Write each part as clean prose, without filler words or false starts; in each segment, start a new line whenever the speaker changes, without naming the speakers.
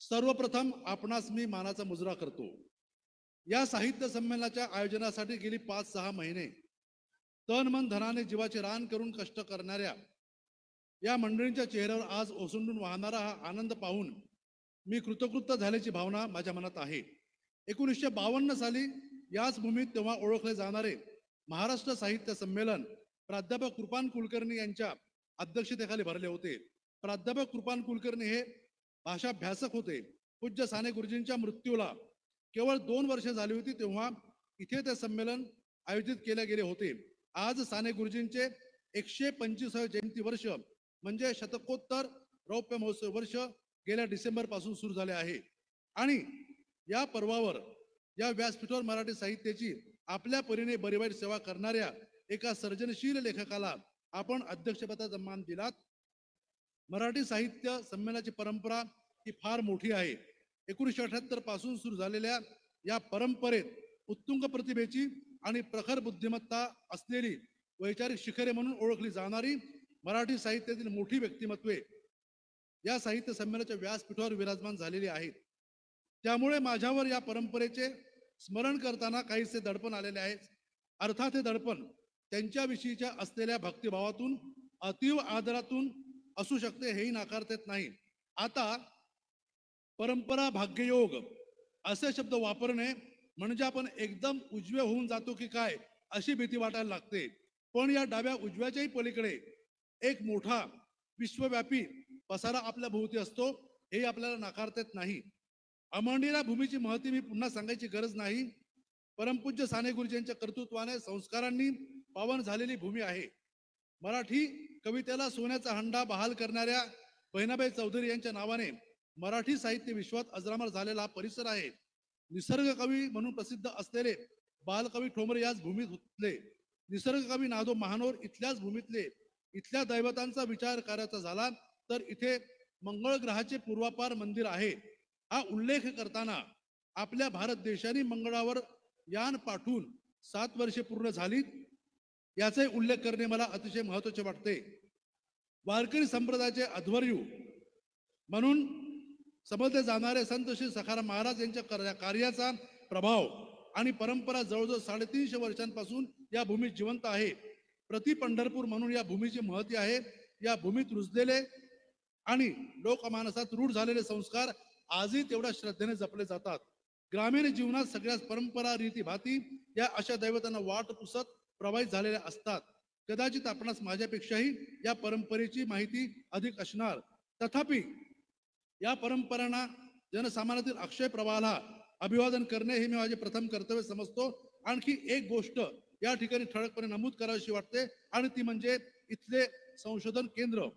सर्वप्रथम आपणास मी मानाचा मुजरा करतो. या साहित्य संमेलनाच्या आयोजनासाठी गेली 5-6 महिने तन मन धनाने जीवाचे रान करून कष्ट करणाऱ्या या मंडळींच्या चेहऱ्यावर आज ओसंडून वाहणारा हा आनंद पाहून मी कृतकृत्य झाल्याची भावना माझ्या मनात आहे. 1952 साली याच भूमीत तेव्हा ओळखले जाणारे महाराष्ट्र साहित्य संमेलन प्राध्यापक कृपान कुलकर्णी यांच्या अध्यक्षतेखाली भरले होते. प्राध्यापक कृपान कुलकर्णी हे भाषाभ्यासक होते. पूज्य साने गुरुजींच्या मृत्यूला केवळ 2 वर्षे झाली होती तेव्हा इथे ते संमेलन आयोजित केले गेले होते. आज साने गुरुजींचे 125वे जयंती वर्ष म्हणजे शतकोत्तर रौप्य महोत्सव वर्ष गेल्या डिसेंबर पासून सुरू झाले आहे. आणि या पर्वावर या व्यासपीठावर मराठी साहित्याची आपल्या परीने बरीवाईट सेवा करणाऱ्या एका सर्जनशील लेखकाला आपण अध्यक्षपदाचा मान दिलात. मराठी साहित्य संमेलनाची परंपरा ही फार मोठी आहे. 1978 पासून सुरू झालेल्या या परंपरेत उत्तुंग प्रतिभेची आणि प्रखर बुद्धिमत्ता असलेली वैचारिक शिखरे म्हणून ओळखली जाणारी मराठी साहित्यातील मोठी व्यक्तिमत्वे या साहित्य संमेलनाच्या व्यासपीठावर विराजमान झालेली आहेत. त्यामुळे माझ्यावर या परंपरेचे स्मरण करताना काहीसे दडपण आलेले आहे. अर्थात हे दडपण त्यांच्याविषयीच्या असलेल्या भक्तिभावातून अतीव आदरातून असू शकते हेही नाकारता येत नाही. आता परंपरा भाग्ययोग असे शब्द वापरणे म्हणजे आपण एकदम उजवे होऊन जातो की काय अशी भीती वाटायला लागते. पण या डाव्या उजव्याच्याही पलीकडे एक मोठा विश्वव्यापी पसारा आपल्या भोवती असतो हे आपल्याला नाकारता येत नाही. अमळनेरा भूमीची महती मी पुन्हा सांगायची गरज नाही. परमपूज्य साने गुरुजींच्या कर्तृत्वाने संस्कारांनी पावन झालेली भूमी आहे. मराठी कवितेला सोन्याचा हंडा बहाल करणाऱ्या बहिणाबाई चौधरी यांच्या नावाने मराठी साहित्य विश्वात अजरामर झालेला हा परिसर आहे. निसर्ग कवी म्हणून प्रसिद्ध असलेले बालकवी ठोंबरे याच भूमीत होतले. निसर्ग कवी नादो महानोर इथल्याच भूमीतले. इथल्या दैवतांचा विचार करायचा झाला तर इथे मंगळ ग्रहाचे पूर्वापार मंदिर आहे. हा उल्लेख करताना आपल्या भारत देशाने मंगळावर यान पाठवून 7 वर्षे पूर्ण झाली याचा उल्लेख करणे मला अतिशय महत्त्वाचे वाटते. वारकरी संप्रदायाचे अध्वर्यू म्हणून समजले जाणारे संत श्री सखाराम महाराज यांच्या कार्याचा प्रभाव आणि परंपरा जवळजवळ 350 वर्षांपासून या भूमीत जिवंत आहे. प्रति पंढरपूर म्हणून या भूमीची महती आहे. या भूमीत रुजलेले आणि लोकमानसात रूढ झालेले संस्कार आजही तेवढ्या श्रद्धेने जपले जातात. ग्रामीण जीवनात सगळ्याच परंपरा रीती भाती या अशा दैवतांना वाट पुसत प्रवाहित झालेल्या असतात. कदाचित आपणास माझ्यापेक्षाही या परंपरेची माहिती अधिक असणार. तथापि या परंपरांना जनसामान्यातील अक्षय प्रवाहाला अभिवादन करणे हे मी माझे प्रथम कर्तव्य समजतो. आणखी एक गोष्ट या ठिकाणी ठळकपणे नमूद करावीशी वाटते आणि ती म्हणजे इथले संशोधन केंद्र.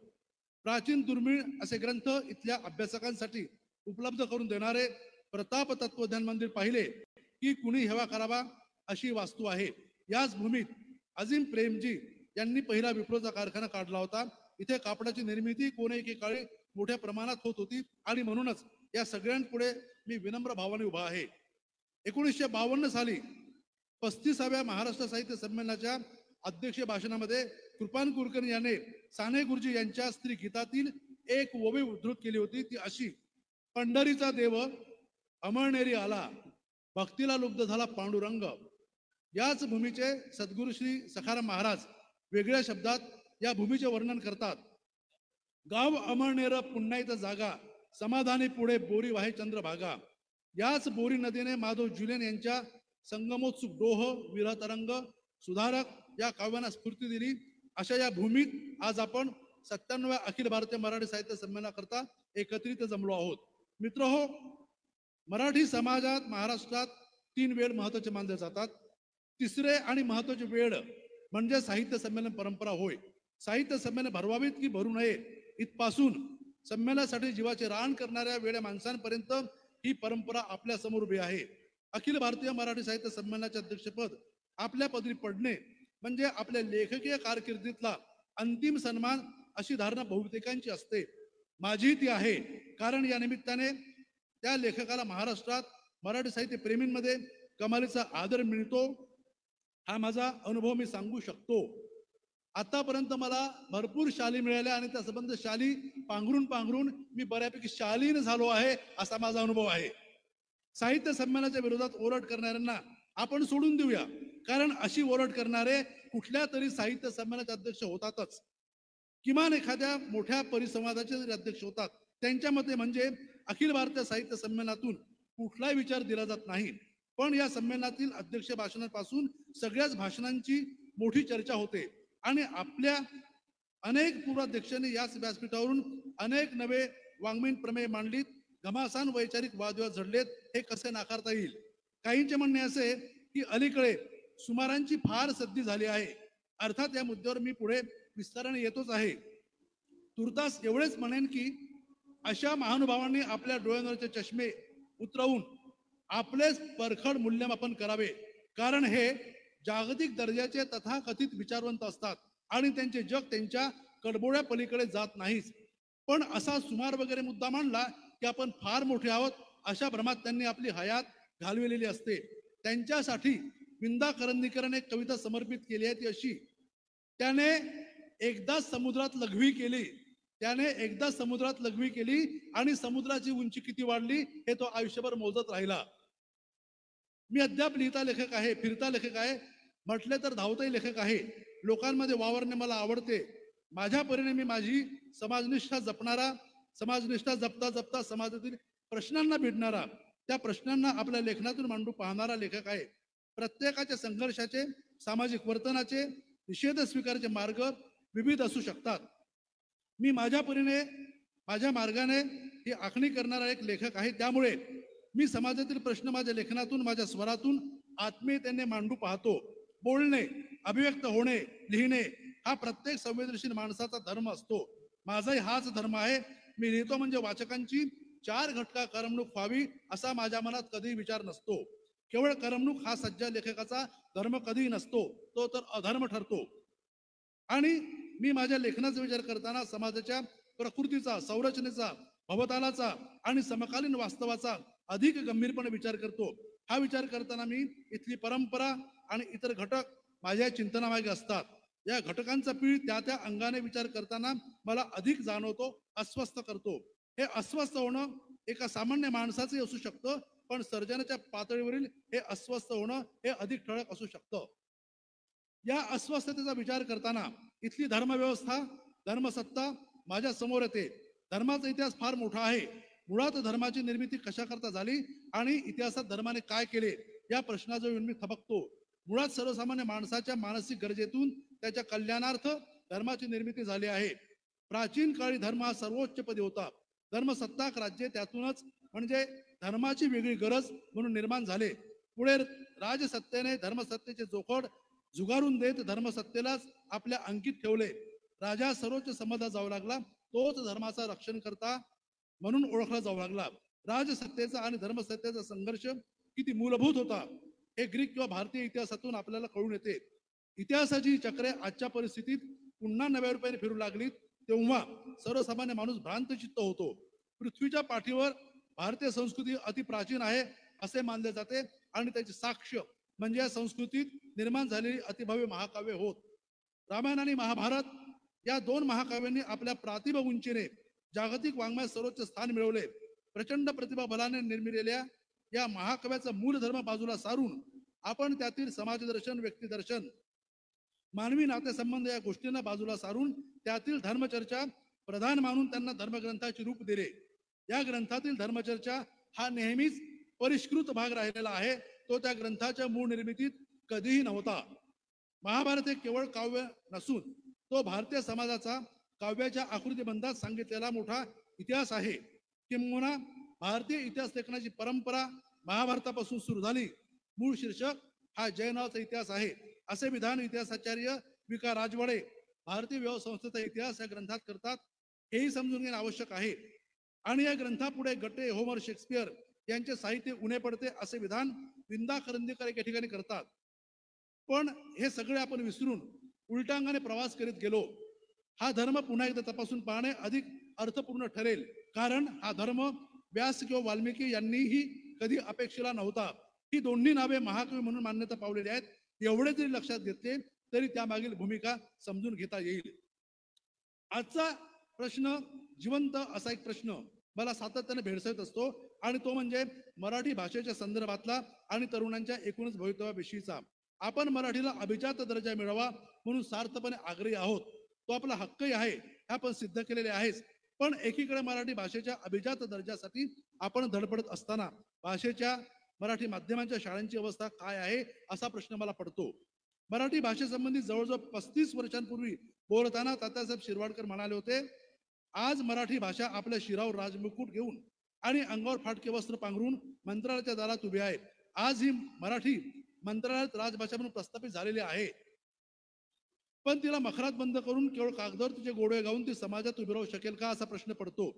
प्राचीन दुर्मिळ असे ग्रंथ इथल्या अभ्यासकांसाठी उपलब्ध करून देणारे प्रताप तत्वज्ञान मंदिर पाहिले की कुणी हेवा करावा अशी वास्तू आहे. याच भूमीत अजिम प्रेमजी यांनी पहिला विप्रोचा कारखाना काढला होता. इथे कापडाची निर्मिती कोणीही काळी मोठ्या प्रमाणात होत होती आणि म्हणूनच या सगळ्यांपुढे मी विनम्र भावाने उभा आहे. 1952 साली 35व्या महाराष्ट्र साहित्य संमेलनाच्या अध्यक्ष भाषणामध्ये कृपान कुलकर्णी याने साने गुरुजी यांच्या स्त्री गीतातील एक ओवी उद्धृत केली होती. ती अशी: पंढरीचा देव अमळनेरी आला, भक्तीला लुब्ध झाला पांडुरंग. याच भूमीचे सद्गुरू श्री सखाराम महाराज वेगळ्या शब्दात या भूमीचे वर्णन करतात. गाव अमळनेर पुण्याईत जागा, समाधानी पुढे बोरी वाहे चंद्रभागा. याच बोरी नदीने माधव जुलेन यांच्या संगमोत्सुक डोह, विरहतरंग, सुधारक या काव्यांना स्फूर्ती दिली. अशा या भूमीत आज आपण 97व्या अखिल भारतीय मराठी साहित्य संमेलनाकरता एकत्रित जमलो आहोत. मित्रहो, मराठी समाजात महाराष्ट्रात 3 वेळ महत्वाचे मानले जातात. तिसरे आणि महत्वाचे वेळ म्हणजे साहित्य संमेलन परंपरा होय. साहित्य संमेलन भरवावीत की भरू नये इथपासून संमेलनासाठी जीवाचे रान करणाऱ्या वेड्या माणसांपर्यंत ही परंपरा आपल्या समोर उभी आहे. अखिल भारतीय मराठी साहित्य संमेलनाचे अध्यक्षपद आपल्या पदरी पडणे म्हणजे आपल्या लेखकीय कारकिर्दीतला अंतिम सन्मान अशी धारणा बहुतेकांची असते. माझी ती आहे. कारण या निमित्ताने त्या लेखकाला महाराष्ट्रात मराठी साहित्य प्रेमींमध्ये कमालीचा आदर मिळतो. हा माझा अनुभव मी सांगू शकतो. आतापर्यंत मला भरपूर शाली मिळाल्या आणि त्या संबंध शाली पांघरून पांघरून मी बऱ्यापैकी शालीन झालो आहे असा माझा अनुभव आहे. साहित्य संमेलनाच्या विरोधात ओरड करणाऱ्यांना आपण सोडून देऊया, कारण अशी ओरड करणारे कुठल्या तरी साहित्य संमेलनाचे अध्यक्ष होतातच. किमान एखाद्या मोठ्या परिसंवादाचे जरी अध्यक्ष होतात, त्यांच्या मते म्हणजे अखिल भारतीय साहित्य संमेलनातून कुठलाही विचार दिला जात नाही. पण या संमेलनातील अध्यक्ष भाषणापासून सगळ्याच भाषणांची मोठी चर्चा होते आणि आपल्या अनेक पूर्वाध्यक्षांनी याच व्यासपीठावरून अनेक नवे वाङ्मयीन प्रमेय मांडलीत, घमासान वैचारिक वादविवाद झडलेत. हे कसे नाकारता येईल? काहींचे म्हणणे असे की अलीकडे सुमारांची फार सद्दी झाली आहे. अर्थात या मुद्द्यावर मी पुढे विस्ताराने येतोच आहे. तुर्तास एवढेच म्हणेन की अशा महानुभावांनी आपल्या डोळ्यांवरचे चष्मे उतरवून आपलेच परखड मूल्यमापन करावे, कारण हे जागतिक दर्जाचे तथाकथित विचारवंत असतात आणि त्यांचे जग त्यांच्या कडबोड्या पलीकडे जात नाहीच. पण असा सुमार वगैरे मुद्दा मांडला की आपण फार मोठे आहोत अशा भ्रमात त्यांनी आपली हयात घालविलेली असते. त्यांच्यासाठी विंदा करंदीकरने एक कविता समर्पित केली आहे ती अशी: त्याने एकदा समुद्रात लघवी केली, त्याने एकदा समुद्रात लघवी केली आणि समुद्राची उंची किती वाढली हे तो आयुष्यभर मोजत राहिला. मी अद्याप लिहिता लेखक आहे, फिरता लेखक आहे, म्हटले तर धावताही लेखक आहे. लोकांमध्ये वावरणे मला आवडते. माझ्या परीने मी माझी समाजनिष्ठा जपणारा, समाजनिष्ठा जपता जपता समाजातील प्रश्नांना भिडणारा, त्या प्रश्नांना आपल्या लेखनातून मांडू पाहणारा लेखक आहे. प्रत्येकाच्या संघर्षाचे, सामाजिक वर्तनाचे, निषेध स्वीकाराचे मार्ग विविध असू शकतात. मी माझ्या परीने, माझ्या मार्गाने ही आखणी करणारा एक लेखक आहे. त्यामुळे मी समाजातील प्रश्न माझ्या लेखनातून, माझ्या स्वरातून आत्मीयतेने मांडू पाहतो. बोलणे, अभिव्यक्त होणे, लिहिणे हा प्रत्येक संवेदनशील माणसाचा धर्म असतो. माझाही हाच धर्म आहे. मी लिहितो म्हणजे वाचकांची 4 घटका करमणूक व्हावी असा माझ्या मनात कधीही विचार नसतो. केवळ करमणूक हा सज्जा लेखकाचा धर्म कधीही नसतो, तो तर अधर्म ठरतो. आणि मी माझ्या लेखनाचा विचार करताना समाजाच्या प्रकृतीचा, संरचनेचा, भवतालाचा आणि समकालीन वास्तवाचा अधिक गंभीरपणे विचार करतो. हा विचार करताना मी इथली परंपरा आणि इतर घटक माझ्या चिंतनामागे असतात. या घटकांचा पीळ त्या त्या अंगाने विचार करताना मला अधिक जाणवतो, अस्वस्थ करतो. हे अस्वस्थ होणं एका सामान्य माणसाचंही असू शकतं, पण सर्जनाच्या पातळीवरील हे अस्वस्थ होणं हे अधिक ठळक असू शकतं. या अस्वस्थतेचा विचार करताना इथली धर्मव्यवस्था, धर्मसत्ता माझ्या समोर येते. धर्माचा इतिहास फार मोठा आहे. मुळात धर्माची निर्मिती कशा करता झाली आणि इतिहासात धर्माने काय केले या प्रश्नाजवळ मी थबकतो. मुळात सर्वसामान्य माणसाच्या मानसिक गरजेतून त्याच्या कल्याणार्थ धर्माची निर्मिती झाली आहे. प्राचीन काळी धर्म हा सर्वोच्च पदी होता. धर्मसत्ताक राज्य त्यातूनच म्हणजे धर्माची वेगळी गरज म्हणून निर्माण झाले. पुढे राजसत्तेने धर्मसत्तेचे जोखड झुगारून देत धर्मसत्तेलाच आपल्या अंकित ठेवले. राजा सर्वोच्च समजला जाऊ लागला, तोच धर्माचा रक्षण करता म्हणून ओळखला जाऊ लागला. राजसत्तेचा आणि धर्मसत्तेचा संघर्ष किती मूलभूत होता हे ग्रीक किंवा भारतीय इतिहासातून आपल्याला कळून येते. इतिहासाची चक्रे आजच्या परिस्थितीत पुन्हा नव्या रूपाने फिरू लागली तेव्हा सर्वसामान्य माणूस भ्रांतचित्त होतो. पृथ्वीच्या पाठीवर भारतीय संस्कृती अति प्राचीन आहे असे मानले जाते आणि त्याची साक्ष म्हणजे या संस्कृतीत निर्माण झालेली अतिभव्य महाकाव्य होत. रामायण आणि महाभारत या 2 महाकाव्यांनी आपल्या प्रतिभा उंचीने जागतिक वाङ्मयात सर्वोच्च स्थान मिळवले. प्रचंड प्रतिभा बलाने निर्मिलेल्या या महाकाव्याचा मूल धर्म बाजूला सारून आपण त्यातील समाजदर्शन, व्यक्तिदर्शन, मानवी नातेसंबंध या गोष्टींना बाजूला सारून त्यातील धर्मचर्चा प्रधान मानून त्यांना धर्मग्रंथाचे रूप दिले. या ग्रंथातील धर्मचर्चा हा नेहमीच परिष्कृत भाग राहिलेला आहे. तो त्या ग्रंथाच्या मूळ निर्मितीत कधीही नव्हता. महाभारत हे केवळ काव्य नसून तो भारतीय समाजाचा काव्याच्या आकृतीबंधात सांगितलेला मोठा इतिहास आहे. किंबहुना भारतीय इतिहास लेखनाची परंपरा महाभारतापासून सुरू झाली. मूळ शीर्षक हा जैनाचा इतिहास आहे असे विधान इतिहासाचार्य विका राजवाडे भारतीय व्यवस्था संस्थेचा इतिहास या ग्रंथात करतात. हेही समजून घेणे आवश्यक आहे. आणि या ग्रंथापुढे गटे, होमर, शेक्सपियर यांचे साहित्य उणे पडते असे विधान विंदा करंदीकर एके ठिकाणी करतात. पण हे सगळे आपण विसरून उलटांगाने प्रवास करीत गेलो. हा धर्म पुन्हा एकदा तपासून पाहणे अधिक अर्थपूर्ण ठरेल, कारण हा धर्म व्यास किंवा वाल्मिकी यांनीही कधी अपेक्षेला नव्हता. ही दोन्ही नावे महाकवी म्हणून मान्यता पावलेली आहेत. एवढे जरी लक्षात घेतले तरी त्यामागील भूमिका समजून घेता येईल. आजचा प्रश्न जिवंत असा एक प्रश्न मला सातत्याने भेडसावत असतो आणि तो म्हणजे मराठी भाषेच्या संदर्भातला आणि तरुणांच्या एकूणच भवितव्याविषयीचा. आपण मराठीला अभिजात दर्जा मिळावा म्हणून सार्थपणे आग्रही आहोत. तो आपला हक्कही आहे, हे आपण सिद्ध केलेले आहेच. पण एकीकडे मराठी भाषेच्या अभिजात दर्जासाठी आपण धडपडत असताना भाषेच्या मराठी माध्यमांच्या शाळांची अवस्था काय आहे असा प्रश्न मला पडतो. मराठी भाषेसंबंधी जवळजवळ 35 वर्षांपूर्वी बोलताना तात्यासाहेब शिरवाडकर म्हणाले होते, आज मराठी भाषा आपल्या शिरावर राजमुकुट घेऊन आणि अंगावर फाटके वस्त्र पांघरून मंत्रालयाच्या दारात उभी आहे. आज ही मराठी मंत्रालयात राजभाषा म्हणून प्रस्थापित झालेली आहे. पण तिला मखरात बंद करून केवळ कागदावर तिचे गोडवे गाऊन ती समाजात उभी राहू शकेल का असा प्रश्न पडतो.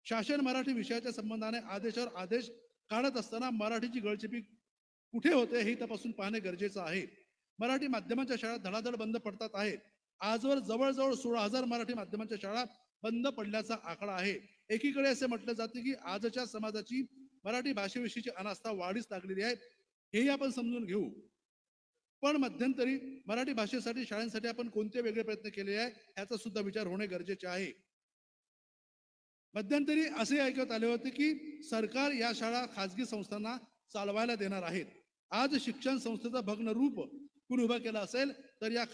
शासन मराठी विषयाच्या संबंधाने आदेशावर आदेश काढत असताना मराठीची गळचेपी कुठे होते हे तपासून पाहणे गरजेचं आहे. मराठी माध्यमांच्या शाळा धडाधड बंद पडतात आहेत. आजवर जवळजवळ 16,000 मराठी माध्यमांच्या शाळा बंद पडल्याचा आकडा आहे. एकीकडे असे म्हटले जाते की आजच्या समाजाची मराठी भाषेविषयीची अनास्था वाढीस लागलेली आहे, हेही आपण समजून घेऊ. पण मध्यंतरी मराठी भाषेसाठी शाळांसाठी आपण कोणते वेगळे प्रयत्न केले आहे याचा सुद्धा विचार होणे गरजेचे आहे. मध्यंतरी असे ऐकत आले होते की सरकार या शाळा खाजगी संस्थांना चालवायला देणार आहेत. आज शिक्षण संस्थेचं भग्न रूप कुणी उभं केलं असेल तर या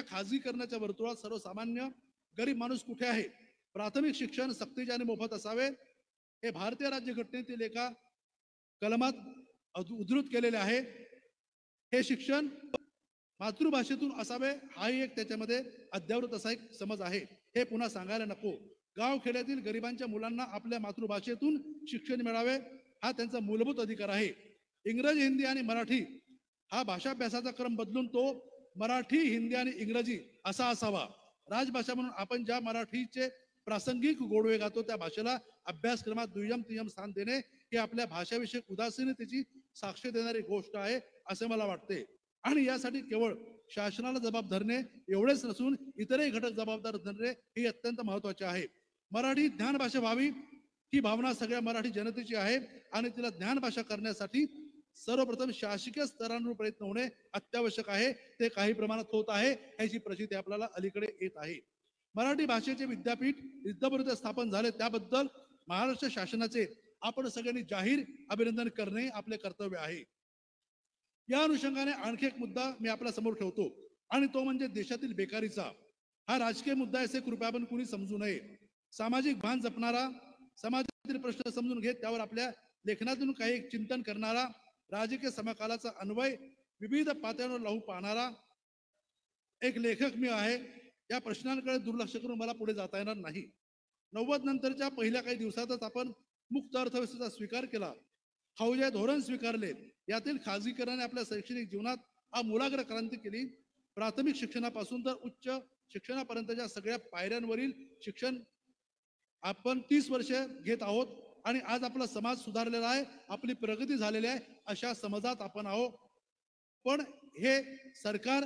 खाजगीकरणाच्या वर्तुळात सर्वसामान्य गरीब माणूस कुठे आहे? प्राथमिक शिक्षण सक्तीचे आणि मोफत असावे हे भारतीय राज्यघटनेतील एका कलमात उद्धृत केलेले आहे. हे शिक्षण मातृभाषेतून असावे हाही एक त्याच्यामध्ये अद्यावृत असा एक समज आहे. हे पुन्हा सांगायला नको. गाव खेड्यातील गरिबांच्या मुलांना आपल्या मातृभाषेतून शिक्षण मिळावे हा त्यांचा मूलभूत अधिकार आहे. इंग्रजी, हिंदी आणि मराठी हा भाषाभ्यासाचा क्रम बदलून तो मराठी, हिंदी आणि इंग्रजी असा असावा. राजभाषा म्हणून आपण ज्या मराठीचे प्रासंगिक गोडवे गातो त्या भाषेला अभ्यासक्रमात दुय्यम तिय्यम स्थान देणे ही आपल्या भाषाविषयक उदासीनतेची साक्ष देणारी गोष्ट आहे असे मला वाटते. आणि यासाठी केवळ शासनाला जबाब धरणे एवढेच नसून इतरही घटक जबाबदार धरणे हे अत्यंत महत्वाचे आहे. मराठी ज्ञान भाषा व्हावी ही भावना सगळ्या मराठी जनतेची आहे आणि तिला ज्ञान भाषा करण्यासाठी सर्वप्रथम शासकीय स्तरांवर प्रयत्न होणे अत्यावश्यक आहे. ते काही प्रमाणात होत आहे याची प्रचिती आपल्याला अलीकडे येत आहे. मराठी भाषेचे विद्यापीठ रिद्धपुरीत स्थापन झाले त्याबद्दल महाराष्ट्र शासनाचे आपण सगळ्यांनी जाहीर अभिनंदन करणे आपले कर्तव्य आहे. या अनुषंगाने आणखी एक मुद्दा मी आपल्या समोर ठेवतो आणि तो म्हणजे देशातील बेकारीचा. हा राजकीय मुद्दा असे कृपया आपण कुणी समजू नये. सामाजिक भान जपणारा, समाजातील प्रश्न समजून घेत त्यावर आपल्या लेखनातून काही चिंतन करणारा, राजकीय समकालाचा अन्वय विविध पातळ्यांवर लावून पाहणारा एक लेखक मी आहे. या प्रश्नांकडे दुर्लक्ष करून मला पुढे जाता येणार नाही. 90 नंतरच्या पहिल्या काही दिवसातच आपण मुक्त अर्थव्यवस्थेचा स्वीकार केला, फौजे धोरण स्वीकारले. यातील खाजगीकरणाने आपल्या शैक्षणिक जीवनात आमूलाग्र क्रांती केली. प्राथमिक शिक्षणापासून तर उच्च शिक्षणापर्यंतच्या सगळ्या पायऱ्यांवरील शिक्षण आपण 30 वर्षे घेत आहोत आणि आज आपला समाज सुधारलेला आहे, आपली प्रगती झालेली आहे अशा समजात आपण आहोत. पण हे सरकार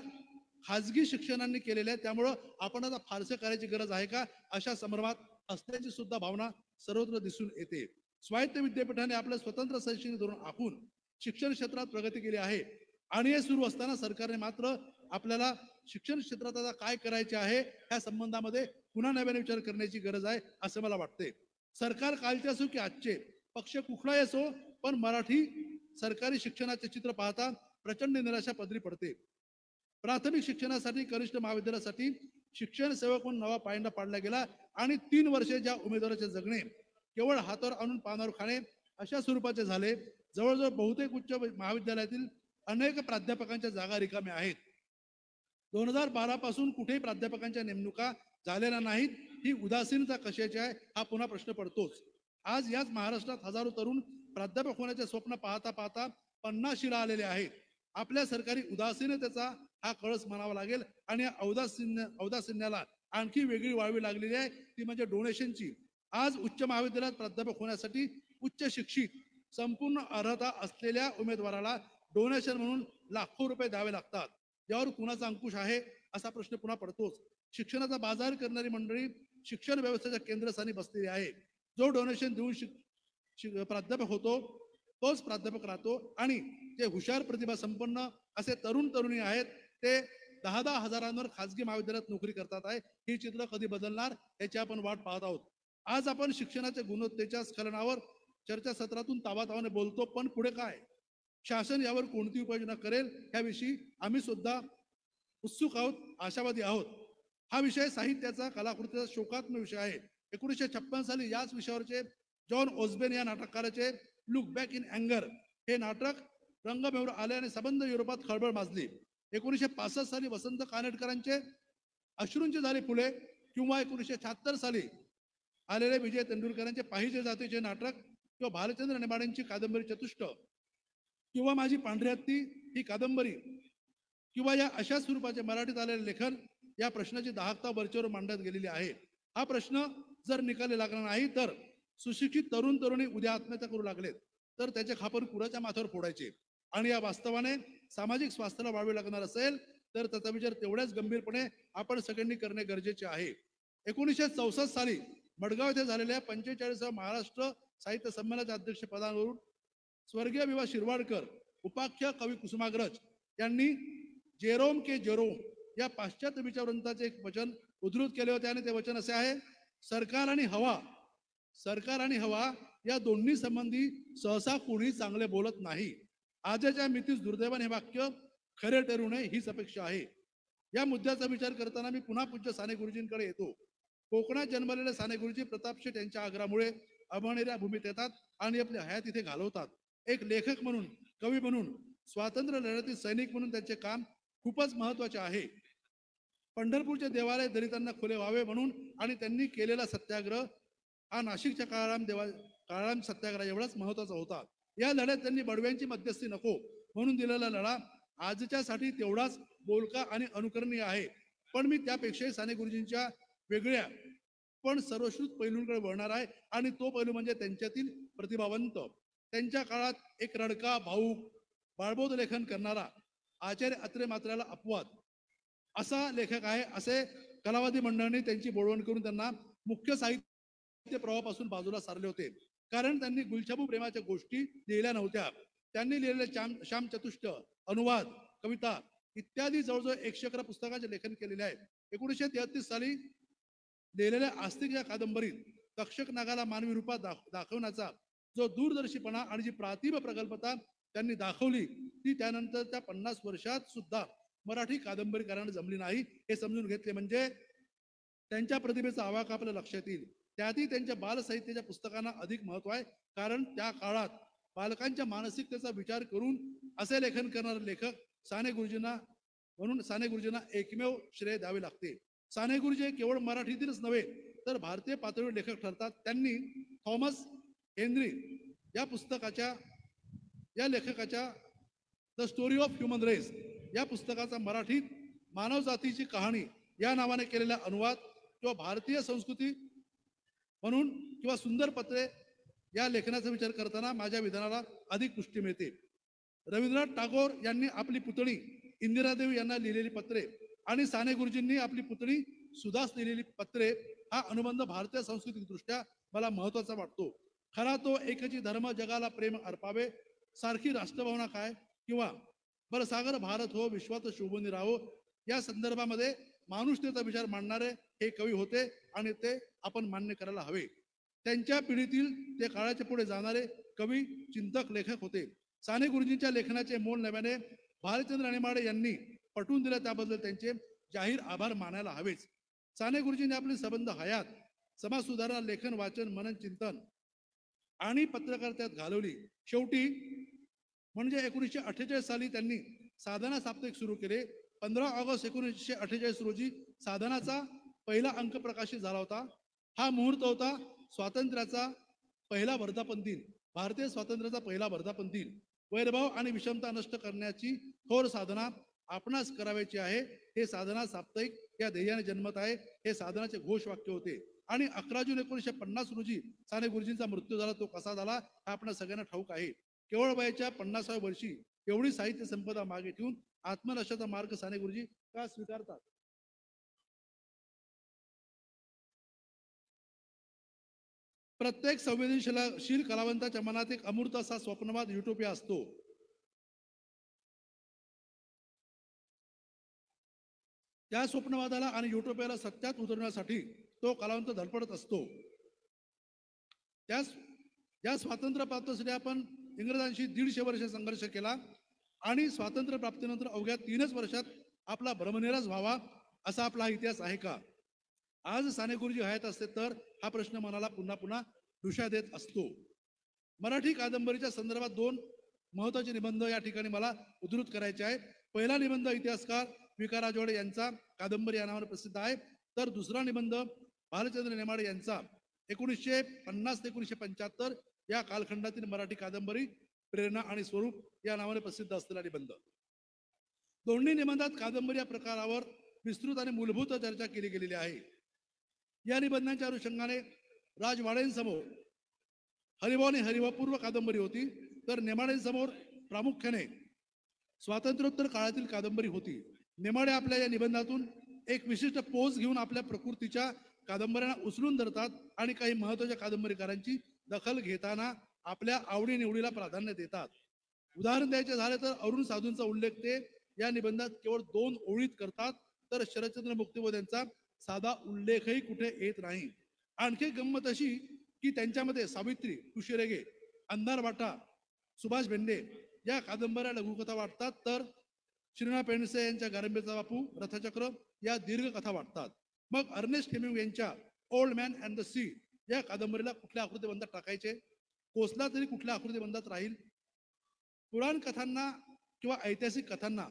खाजगी शिक्षणांनी केलेले आहे, त्यामुळं आपण आता फारसे करायची गरज आहे का अशा संभ्रमात असल्याची सुद्धा भावना सर्वत्र दिसून येते. स्वायत्त विद्यापीठाने आपलं स्वतंत्र शैक्षणिक धोरण आखून शिक्षण क्षेत्रात प्रगती केली आहे आणि हे सुरू असताना सरकारने मात्र आपल्याला शिक्षण क्षेत्रात आता काय करायचे आहे या संबंधामध्ये पुन्हा नव्याने विचार करण्याची गरज आहे असं मला वाटते. सरकार कालचे असो की आजचे, पक्ष कुठलाही असो, पण मराठी सरकारी शिक्षणाचे चित्र पाहता प्रचंड निराशा पदरी पडते. प्राथमिक शिक्षणासाठी कनिष्ठ महाविद्यालयासाठी शिक्षण सेवक म्हणून नवा पायंडा पाडला गेला आणि 3 वर्षे ज्या उमेदवाराचे जगणे केवळ हातावर आणून पानावर खाणे अशा स्वरूपाचे झाले. जवळजवळ बहुतेक उच्च महाविद्यालयातील अनेक प्राध्यापकांच्या जागा रिकाम्या आहेत. 2012 पासून कुठेही प्राध्यापकांच्या नेमणुका झालेल्या नाहीत. ही उदासीनता कशाची आहे हा पुन्हा प्रश्न पडतोच. आज याच महाराष्ट्रात हजारो तरुण प्राध्यापक होण्याचे स्वप्न पाहता पाहता 50शीला आलेले आहेत. आपल्या सरकारी उदासीनतेचा हा कळस म्हणावा लागेल आणि या औदासिन्याला आणखी वेगळी वाळवी लागलेली आहे, ती म्हणजे डोनेशनची. आज उच्च महाविद्यालयात प्राध्यापक होण्यासाठी उच्च शिक्षित संपूर्ण अर्हता असलेल्या उमेदवाराला डोनेशन म्हणून लाखो रुपये द्यावे लागतात. यावर कुणाचा अंकुश आहे असा प्रश्न पुन्हा पडतोच. शिक्षणाचा बाजार करणारी मंडळी शिक्षण व्यवस्थेच्या केंद्रस्थानी बसलेली आहे. जो डोनेशन देऊन प्राध्यापक होतो तोच प्राध्यापक राहतो आणि जे हुशार प्रतिभा संपन्न असे तरुण तरुणी आहेत ते 10-10 हजारांवर खासगी महाविद्यालयात नोकरी करतात आहे. ही चित्र कधी बदलणार याची आपण वाट पाहत आहोत. आज आपण शिक्षणाच्या गुणवत्तेच्या स्खलनावर चर्चासत्रातून तावातावाने बोलतो, पण पुढे काय? शासन यावर कोणती उपाययोजना करेल याविषयी आम्ही सुद्धा उत्सुक आहोत, आशावादी आहोत. हा विषय साहित्याचा, कलाकृतीचा शोकात्मक विषय आहे. 1956 साली याच विषयावरचे जॉन ओस्बेन या नाटककाराचे लुक बॅक इन अँगर हे नाटक रंगभूमीवर आले आणि सबंध युरोपात खळबळ माजली. 1965 साली वसंत कानेटकरांचे अश्रूंचे झाले फुले किंवा 1976 साली आलेले विजय तेंडुलकरांचे पाहिजे जातीचे नाटक किंवा भालचंद्र नेमाडेंची कादंबरी चतुष्ट किंवा माझी पांढरी हत्ती ही कादंबरी किंवा या अशा स्वरूपाचे मराठीत आलेले लेखन या प्रश्नाची दाहकता वरचेवर मांडण्यात गेलेली आहे. हा प्रश्न जर निकाली लागला नाही तर सुशिक्षित तरुण तरुणी उद्या आत्महत्या करू लागलेत तर त्याचे खापर कुणाच्या माथ्यावर फोडायचे आणि या वास्तवाने सामाजिक स्वास्थ्याला वाढवे लागणार असेल तर त्याचा विचार तेवढ्याच गंभीरपणे आपण सगळ्यांनी करणे गरजेचे आहे. 1964 साली मडगाव येथे झालेल्या 45व्या महाराष्ट्र साहित्य संमेलनाच्या अध्यक्षपदावरून स्वर्गीय विवा शिरवाडकर उपाख्य कवी कुसुमाग्रज यांनी जेरोम के जेरोम या पाश्चात्य विचारवंताचे एक वचन उद्धृत केले होते आणि ते वचन असे आहे: सरकार आणि हवा या दोन्ही संबंधी सहसा कोणी चांगले बोलत नाही. आजच्या मितीस दुर्दैवाने हे वाक्य खरे ठरू नये हीच अपेक्षा आहे. या मुद्द्याचा विचार करताना मी पुन्हा पूज्य साने गुरुजींकडे येतो. कोकणात जन्मलेले साने गुरुजी प्रतापशेठ यांच्या आग्रहामुळे अभनेऱ्या भूमीत येतात आणि आपली हयात इथे घालवतात. एक लेखक म्हणून, कवी म्हणून, स्वातंत्र्य लढ्यातील सैनिक म्हणून त्यांचे काम खूपच महत्वाचे आहे. पंढरपूरचे देवालय दलितांना खुले व्हावे म्हणून आणि त्यांनी केलेला सत्याग्रह हा नाशिकच्या काळाराम सत्याग्रह एवढाच महत्वाचा होता. या लढ्यात त्यांनी बडव्यांची मध्यस्थी नको म्हणून दिलेला लढा आजच्यासाठी तेवढाच बोलका आणि अनुकरणीय आहे. पण मी त्यापेक्षाही साने गुरुजींच्या वेगळ्या पण सर्वश्रुत पैलूंकडे वळणार आहे आणि तो पैलू म्हणजे त्यांच्यातील प्रतिभावंत, त्यांच्या काळात एक रडका, भाऊक, बाळबोध लेखन करणारा आचार्य अत्रे मात्र्याला अपवाद असा लेखक आहे. असे कलावादी मंडळांनी त्यांची बोळवण करून त्यांना मुख्य साहित्य प्रवाहापासून बाजूला सारले होते, कारण त्यांनी गुलछाबू प्रेमाच्या गोष्टी लिहिल्या नव्हत्या. त्यांनी लिहिलेले श्यामचतुष्ट, अनुवाद, कविता इत्यादी जवळजवळ 111 पुस्तकांचे लेखन केलेले आहे. 1933 साली लिहिलेल्या आस्तिक या कादंबरीत तक्षक नागाला मानवी रूपात दाखवण्याचा जो दूरदर्शीपणा आणि जी प्रातिभ प्रगल्भता त्यांनी दाखवली ती त्यानंतरच्या 50 वर्षात सुद्धा मराठी कादंबरीकारांना जमली नाही. हे समजून घेतले म्हणजे त्यांच्या प्रतिभेचा आवाका आपल्या लक्षात येईल. त्यातही त्यांच्या बालसाहित्याच्या पुस्तकांना अधिक महत्व आहे, कारण त्या काळात बालकांच्या मानसिकतेचा विचार करून असे लेखन करणारे लेखक साने गुरुजींना, म्हणून साने गुरुजींना एकमेव श्रेय द्यावे लागते. साने गुरुजी केवळ मराठीतीलच नव्हे तर भारतीय पातळीवर लेखक ठरतात. त्यांनी थॉमस हेनरी या लेखकाच्या the story of human race या पुस्तकाचा मराठीत मानवजातीची कहाणी या नावाने केलेला अनुवाद किंवा भारतीय संस्कृती म्हणून किंवा सुंदर पत्रे या लेखनाचा विचार करताना माझ्या विधानाला अधिक पुष्टी मिळते. रवींद्रनाथ टागोर यांनी आपली पुतणी इंदिरादेवी यांना लिहिलेली पत्रे आणि साने गुरुजींनी आपली पुतणी सुदास लिहिलेली पत्रे हा अनुबंध भारतीय सांस्कृतिक दृष्ट्या मला महत्वाचा वाटतो. खरा तो एकची धर्म जगाला प्रेम अर्पावे, सारखी राष्ट्रभावना काय, किंवा बरं सागर भारत हो विश्वात शोभून राहो या संदर्भामध्ये माणुसतेचा विचार मांडणारे हे कवी होते आणि ते आपण मान्य करायला हवे. त्यांच्या पिढीतील ते काळाच्या पुढे जाणारे कवी, चिंतक, लेखक होते. साने गुरुजींच्या लेखनाचे मोल नव्याने भालचंद्र नेमाडे यांनी पटवून दिलं, त्याबद्दल त्यांचे जाहीर आभार मानायला हवेच. साने गुरुजींनी आपली सबंध हयात समाज सुधारणा, लेखन, वाचन, मनन, चिंतन आणि पत्रकारितेत घालवली. शेवटी म्हणजे 1948 साली त्यांनी साधना साप्ताहिक सुरू केले. 15 ऑगस्ट 1948 रोजी साधनाचा पहिला अंक प्रकाशित झाला होता. हा मुहूर्त होता स्वातंत्र्याचा पहिला वर्धापन दिन, भारतीय स्वातंत्र्याचा पहिला वर्धापन दिन. वैरभाव आणि विषमता नष्ट करण्याची थोर साधना आपणास करायची आहे, हे साधना साप्ताहिक या ध्येयाने जन्मत आहे, हे साधनाचे घोषवाक्य होते. आणि 11 जून 1950 रोजी साने गुरुजींचा मृत्यू झाला. तो कसा झाला हा आपल्या सगळ्यांना ठाऊक आहे. केवळ वयाच्या 50व्या वर्षी एवढी साहित्य संपदा मागे ठेवून आत्मनष्टाचा मार्ग साने गुरुजी का स्वीकारतात? प्रत्येक संवेदनशील कलावंताच्या मनात एक अमूर्त असा स्वप्नवाद युटोपिया असतो. त्या स्वप्नवादाला आणि युटोपियाला सत्यात उतरवण्यासाठी तो कलावंत धडपडत असतो. त्यास या स्वातंत्र्य प्राप्तीसाठी आपण इंग्रजांशी 150 वर्ष संघर्ष केला आणि स्वातंत्र्य प्राप्तीनंतर अवघ्या 3च वर्षात आपला भ्रमनिरास व्हावा असा आपला हा इतिहास आहे का? आज साने गुरुजी हयात असते तर हा प्रश्न मनाला पुन्हा पुन्हा धुशा देत असतो. मराठी कादंबरीच्या संदर्भात 2 महत्वाचे निबंध या ठिकाणी मला उद्धृत करायचे आहे. पहिला निबंध इतिहासकार विका राजवाडे यांचा कादंबरी या नावाने प्रसिद्ध आहे, तर दुसरा निबंध भालचंद्र नेमाडे यांचा 1950 ते 1975 या कालखंडातील मराठी कादंबरी प्रेरणा आणि स्वरूप या नावाने प्रसिद्ध असलेला निबंध. दोन्ही निबंधात कादंबरी या प्रकारावर विस्तृत आणि मूलभूत चर्चा केली गेलेली आहे. या निबंधांच्या अनुषंगाने राजवाडेंसमोर हरिभाव आणि हरिभावपूर्व कादंबरी होती, तर नेमाडेंसमोर प्रामुख्याने स्वातंत्र्योत्तर काळातील कादंबरी होती. नेमाडे आपल्या या निबंधातून एक विशिष्ट पोच घेऊन आपल्या प्रकृतीच्या कादंबऱ्यांना उचलून धरतात आणि काही महत्वाच्या कादंबरीकारांची दखल घेताना आपल्या आवडीनिवडीला प्राधान्य देतात. उदाहरण द्यायचे झाले तर अरुण साधूंचा उल्लेख ते या निबंधात केवळ 2 ओळीत करतात, तर शरदचंद्र मुक्तिबोध यांचा साधा उल्लेखही कुठे येत नाही. आणखी गंमत अशी की त्यांच्यामध्ये सावित्री, कुशिरेगे, अंधार वाटा, सुभाष भेंडे या कादंबऱ्या लघुकथा वाटतात, तर श्रीनाथ पेंडसे यांच्या गारंबीचा बापू, रथचक्र या दीर्घ कथा वाटतात. मग अर्नेस्ट हेमिंग यांच्या old man and the sea या कादंबरीला कुठल्या आकृतीबंधात टाकायचे? कोसला तरी कुठल्या आकृतीबंधात राहील? पुराण कथांना किंवा ऐतिहासिक कथांना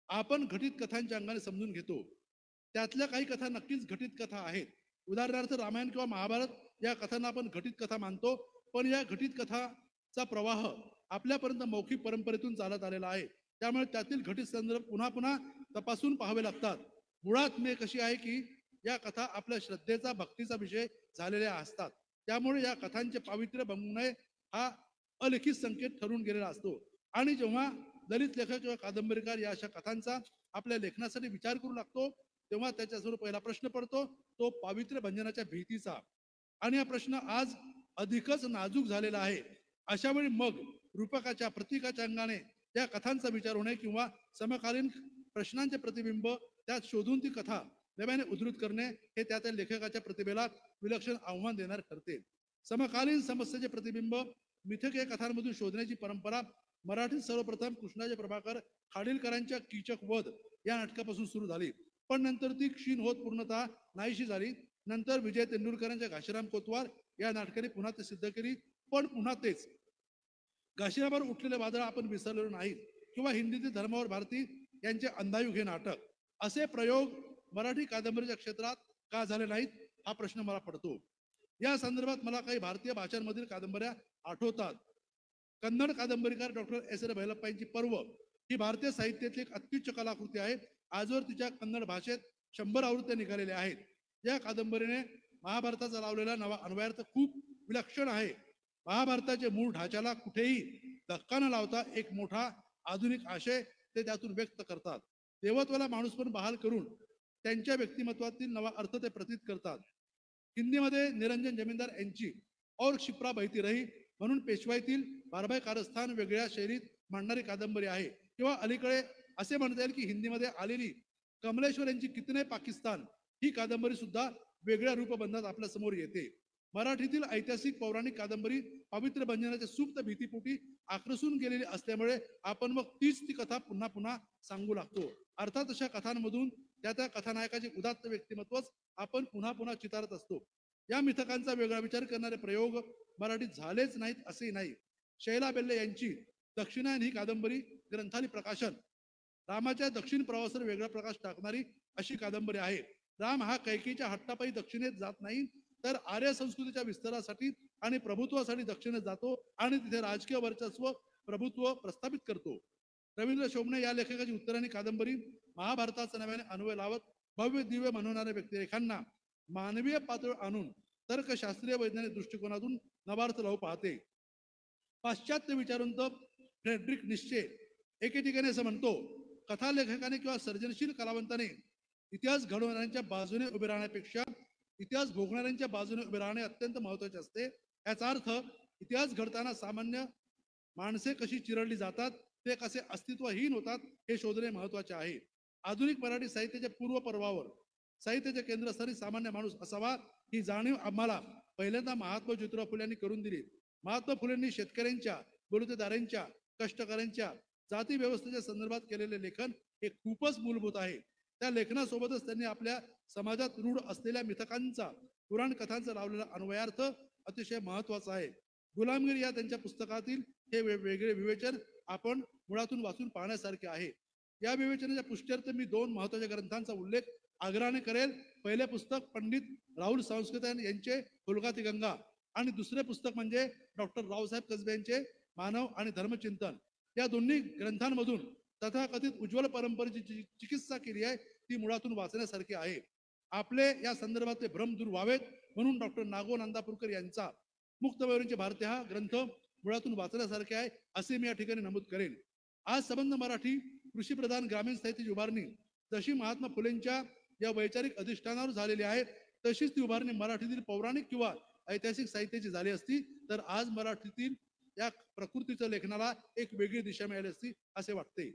आपण घटित कथांच्या अंगाने समजून घेतो. त्यातल्या काही कथा नक्कीच घटित कथा आहेत. उदाहरणार्थ रामायण किंवा महाभारत या कथांना आपण घटित कथा मानतो, पण या घटित कथाचा प्रवाह आपल्यापर्यंत मौखिक परंपरेतून चालत आलेला आहे. त्यामुळे त्यातील घटित संदर्भ पुन्हा पुन्हा तपासून पाहावे लागतात. मुळात मे कशी आहे की या कथा आपल्या श्रद्धेचा, भक्तीचा विषय झालेल्या असतात. त्यामुळे या कथांचे पावित्र्य भंगू नये हा अलिखित संकेत ठरून गेलेला असतो. आणि जेव्हा दलित लेखक किंवा कादंबरीकार या अशा कथांचा आपल्या लेखनासाठी विचार करू लागतो, तेव्हा त्याच्यासमोर पहिला प्रश्न पडतो, तो पावित्र्य भंजनाच्या भीतीचा. आणि हा प्रश्न आज अधिकच नाजूक झालेला आहे. अशा वेळी मग रूपकाच्या, प्रतीकाच्या अंगाने या कथांचा विचार होणे किंवा समकालीन प्रश्नांचे प्रतिबिंब त्यात शोधून ती कथा नव्याने उद्धृत करणे हे त्या लेखकाच्या प्रतिभेला विलक्षण आव्हान देणार ठरते. समकालीन समस्येचे प्रतिबिंब मिथकीय कथांमधून शोधण्याची परंपरा मराठीत सर्वप्रथम कृष्णाजी प्रभाकर खाडीलकरांच्या कीचक वध या नाटकापासून सुरू झाली, पण नंतर ती क्षीण होत पूर्णतः नाहीशी झाली. नंतर विजय तेंडुलकरांच्या घाशीराम कोतवाल या नाटकाने पुन्हा ते सिद्ध केली, पण पुन्हा तेच. घाशीरामावर उठलेले वादळ आपण विसरलेलो नाही, किंवा हिंदीतील धर्मावर भारती यांचे अंधायुग हे नाटक. असे प्रयोग मराठी कादंबरीच्या क्षेत्रात का झाले नाहीत हा प्रश्न मला पडतो. या संदर्भात मला काही भारतीय भाषांमधील कादंबऱ्या आठवतात. कन्नड कादंबरीकार डॉक्टर एस आर भैरप्पा यांची पर्व ही भारतीय साहित्यातली एक अत्युच्च कलाकृती आहे. आजवर तिच्या कन्नड भाषेत 100 आवृत्त्या निघालेल्या आहेत. या कादंबरीने महाभारताचा लावलेला नवा अन्वयार्थ खूप विलक्षण आहे. महाभारताचे मूळ ढाच्याला कुठेही धक्का न लावता एक मोठा आधुनिक आशय ते त्यातून व्यक्त करतात. देवत्वाला माणूसपण बहाल करून त्यांच्या व्यक्तिमत्वातील नवा अर्थ ते प्रतीत करतात. हिंदीमध्ये निरंजन जमीनदार यांची और शिप्रा बहती रही म्हणून पेशवाईतील बारभाई कारस्थान वेगळ्या शैलीत मांडणारी कादंबरी आहे. किंवा अलीकडे असे म्हणता येईल की हिंदीमध्ये आलेली कमलेश्वर यांची कितने पाकिस्तान ही कादंबरी सुद्धा वेगळ्या रूपबंधात आपल्या समोर येते. मराठीतील ऐतिहासिक पौराणिक कादंबरी पावित्र्य भंजनाच्या सुप्त भीतीपोटी आक्रसून गेलेली असल्यामुळे आपण मग तीच ती कथा पुन्हा पुन्हा सांगू लागतो. अर्थात अशा कथांमधून त्या कथानायकाचे उदात्त व्यक्तिमत्वच आपण पुन्हा पुन्हा चितारत असतो. या मिथकांचा वेगळा विचार करणारे प्रयोग मराठीत झालेच नाहीत असेही नाही. शैला बेल्ले यांची दक्षिणायन ही कादंबरी ग्रंथाली प्रकाशन रामाच्या दक्षिण प्रवासावर वेगळा प्रकाश टाकणारी अशी कादंबरी आहे. राम हा कैकेयीच्या हट्टापायी दक्षिणेत जात नाही, तर आर्य संस्कृतीच्या विस्तारासाठी आणि प्रभुत्वासाठी दक्षिणेत जातो आणि तिथे राजकीय वर्चस्व प्रभुत्व प्रस्थापित करतो. रवींद्र शोभणे या लेखकाची उत्तराणी कादंबरी महाभारताचा नव्याने अन्वय लावत भव्य दिव्य म्हणणाऱ्या व्यक्तिरेखांना मानवीय पातळी आणून तर्कशास्त्रीय वैज्ञानिक दृष्टिकोनातून नवार्थ लावू पाहते. पाश्चात्य विचारवंत फ्रेडरिक निश्चे एके ठिकाणी असं म्हणतो, कथा लेखकाने किंवा सर्जनशील कलावंताने इतिहास घडवणाऱ्यांच्या बाजूने उभे राहण्यापेक्षा इतिहास भोगणाऱ्यांच्या बाजूने उभे राहणे अत्यंत महत्वाचे असते. याचा अर्थ इतिहास घडताना सामान्य माणसे कशी चिरडली जातात, ते कसे अस्तित्वहीन होतात हे शोधणे महत्वाचे आहे. आधुनिक मराठी साहित्याच्या पूर्व पर्वावर साहित्याच्या केंद्रस्थानी सामान्य माणूस असावा ही जाणीव आम्हाला पहिल्यांदा महात्मा ज्योतिराव फुले यांनी करून दिली. महात्मा फुलेंनी शेतकऱ्यांच्या, बलुतेदारांच्या, कष्टकऱ्यांच्या जाती व्यवस्थेच्या संदर्भात केलेले लेखन हे खूपच मूलभूत आहे. त्या लेखनासोबतच त्यांनी आपल्या समाजात रूढ असलेल्या मिथकांचा, पुराण कथांचा लावलेला अन्वयार्थ अतिशय महत्वाचा आहे. गुलामगिरी या त्यांच्या पुस्तकातील हे वेगळे विवेचन आपण मुळातून वाचून पाहण्यासारखे आहे. या विवेचनाच्या पुष्ट्यर्थ मी दोन महत्वाच्या ग्रंथांचा उल्लेख आग्रहाने करेल. पहिले पुस्तक पंडित राहुल सांस्कृतन यांचे कोलकाती गंगा आणि दुसरे पुस्तक म्हणजे डॉक्टर रावसाहेब कसबे यांचे मानव आणि धर्मचिंतन. या दोन्ही ग्रंथांमधून तथाकथित उज्ज्वल परंपरेची चिकित्सा केली आहे ती मुळातून वाचण्यासारखी आहे. आपले या संदर्भातले भ्रम दूर व्हावेत म्हणून डॉक्टर नागो नांदापूरकर यांचा मुक्तमयूरींचे भारतीय हा ग्रंथ मुळातून वाचण्यासारखे आहे असे मी या ठिकाणी नमूद करेन. आज संबंध मराठी कृषीप्रधान ग्रामीण साहित्याची उभारणी जशी महात्मा फुलेंच्या या वैचारिक अधिष्ठानावर झालेली आहे तशीच ती उभारणी मराठीतील पौराणिक किंवा ऐतिहासिक साहित्याची झाली असती तर आज मराठीतील या प्रकृतीच्या लेखनाला एक वेगळी दिशा मिळाली असती असे वाटते.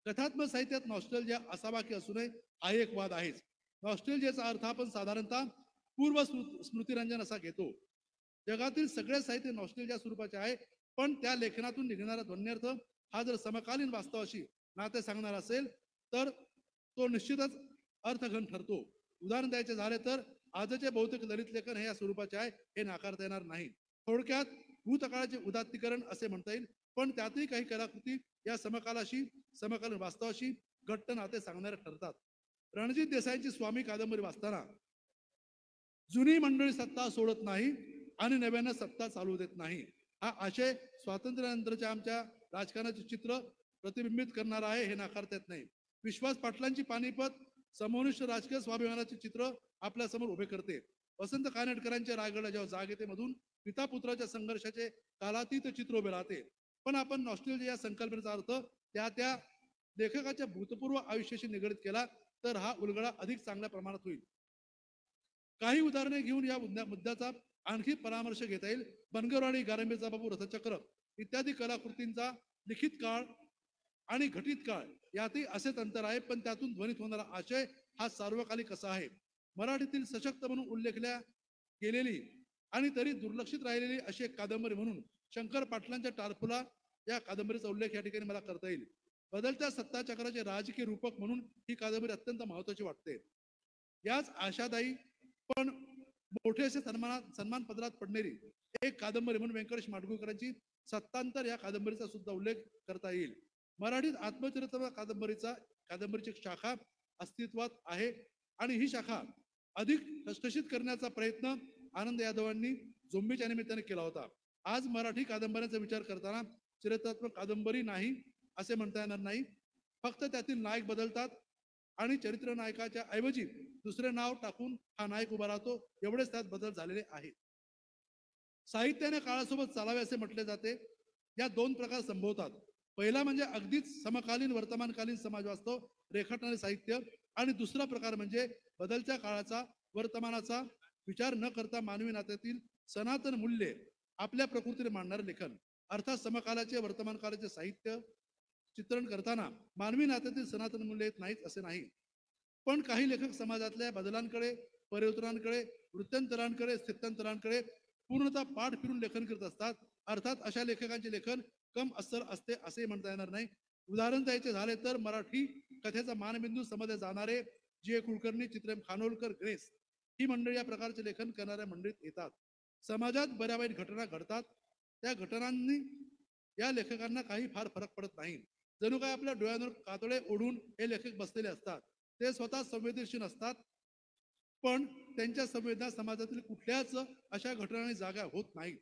कथात्मक साहित्यात नॉस्टॅल्जिया असावा की असू नये हा एक वाद आहेच. नॉस्टॅल्जियाचा अर्थ आपण साधारणतः पूर्व स्मृतिरंजन असा घेतो. जगातील सगळे साहित्य नॉस्टॅल्जिया स्वरूपाचे आहे, पण त्या लेखनातून निघणारा ध्वन्यर्थ हा जर समकालीन वास्तवाशी नाते सांगणार असेल तर तो निश्चितच अर्थघन ठरतो. उदाहरण द्यायचे झाले तर आजचे बहुतेक ललित लेखन हे या स्वरूपाचे आहे हे नाकारता येणार नाही. थोडक्यात भूतकाळाचे उदात्तीकरण असे म्हणता येईल, पण त्यातही काही कलाकृती या समकालाशी, समकालीन वास्तवाशी घट्ट नाते सांगणारे ठरतात. रणजित देसाईंची स्वामी कादंबरी वाचताना जुनी मंडळी सत्ता सोडत नाही आणि नव्यानं सत्ता चालू देत नाही हा आशय स्वातंत्र्यानंतरच्या आमच्या राजकारणाचे चित्र प्रतिबिंबित करणार आहे हे नाकारता येत नाही. विश्वास पाटलांची पानिपत समोनिष्ठ राजकीय स्वाभिमानाचे चित्र आपल्या समोर उभे करते. वसंत कानेटकरांच्या रायगडला जेव्हा जाग येते मधून पिता पुत्राच्या संघर्षाचे कालातीत चित्र उभे राहते. पण आपण नॉस्टॅल्जिया या संकल्पनेचा अर्थ त्या लेखकाच्या भूतपूर्व आयुष्याशी निगडित केला तर हा उलगडा अधिक चांगल्या प्रमाणात होईल. काही उदाहरणे घेऊन या मुद्द्याचा आणखी परामर्श घेता येईल. बनगरवाडी, गारंबीचा बाबू, रथचक्र इत्यादी कलाकृतींचा लिखित काळ आणि घटित काळ यातही असेच अंतर आहे, पण त्यातून ध्वनित होणारा आशय हा सार्वकालिक असा आहे. मराठीतील सशक्त म्हणून उल्लेखल्या गेलेली आणि तरी दुर्लक्षित राहिलेली अशी एक कादंबरी म्हणून शंकर पाटलांच्या टारफुला या कादंबरीचा उल्लेख या ठिकाणी मला करता येईल. बदलत्या सत्ताचक्राचे राजकीय रूपक म्हणून ही कादंबरी अत्यंत महत्वाची वाटते. याच आशादायी पण मोठे असे सन्मान पदरात पडणारी एक कादंबरी म्हणून व्यंकटेश माडगूळकरांची सत्तांतर या कादंबरीचा सुद्धा उल्लेख करता येईल. मराठीत आत्मचरित्र कादंबरीची शाखा अस्तित्वात आहे आणि ही शाखा अधिक ठसठशीत करण्याचा प्रयत्न आनंद यादवांनी झोंबीच्या निमित्ताने केला होता. आज मराठी कादंबऱ्यांचा विचार करताना चरित्रात्मक कादंबरी नाही असे म्हणता येणार नाही. फक्त त्यातील नायक बदलतात आणि चरित्र नायकाच्या ऐवजी दुसरे नाव टाकून हा नायक उभा राहतो एवढेच त्यात बदल झालेले आहेत. साहित्याने काळासोबत चालावे असे म्हटले जाते. या दोन प्रकार संभवतात. पहिला म्हणजे अगदीच समकालीन वर्तमानकालीन समाज वास्तव रेखाटणारे साहित्य आणि दुसरा प्रकार म्हणजे बदलत्या काळाचा वर्तमानाचा विचार न करता मानवी नात्यातील सनातन मूल्ये आपल्या प्रकृतीने मांडणारे लेखन. अर्थात समकालाचे वर्तमानकालाचे साहित्य चित्रण करताना मानवी नात्यातील सनातन मूल्य येत नाहीत असे नाही, पण काही लेखक समाजातल्या बदलांकडे, परिवर्तनांकडे, वृत्तांतरांकडे, स्थित्यांतरांकडे पूर्णतः पाठ फिरून लेखन करत असतात. अर्थात अशा लेखकांचे लेखन कम अस्सल असते असे म्हणता येणार नाही. उदाहरण द्यायचे झाले तर मराठी कथेचा मानबिंदू समजले जाणारे जी. कुलकर्णी, चित्रम खानोलकर, गणेश ही मंडळी या प्रकारचे लेखन करणाऱ्या मंडळीत येतात. समाजात बऱ्या वाईट घटना घडतात, त्या घटनांनी या लेखकांना काही फार फरक पडत नाही. जणू काय आपल्या डोळ्यांवर कातळे ओढून हे लेखक बसलेले असतात. ते स्वतः संवेदनशील असतात, पण त्यांच्या संवेदना समाजातील कुठल्याच अशा घटनांनी जागा होत नाही.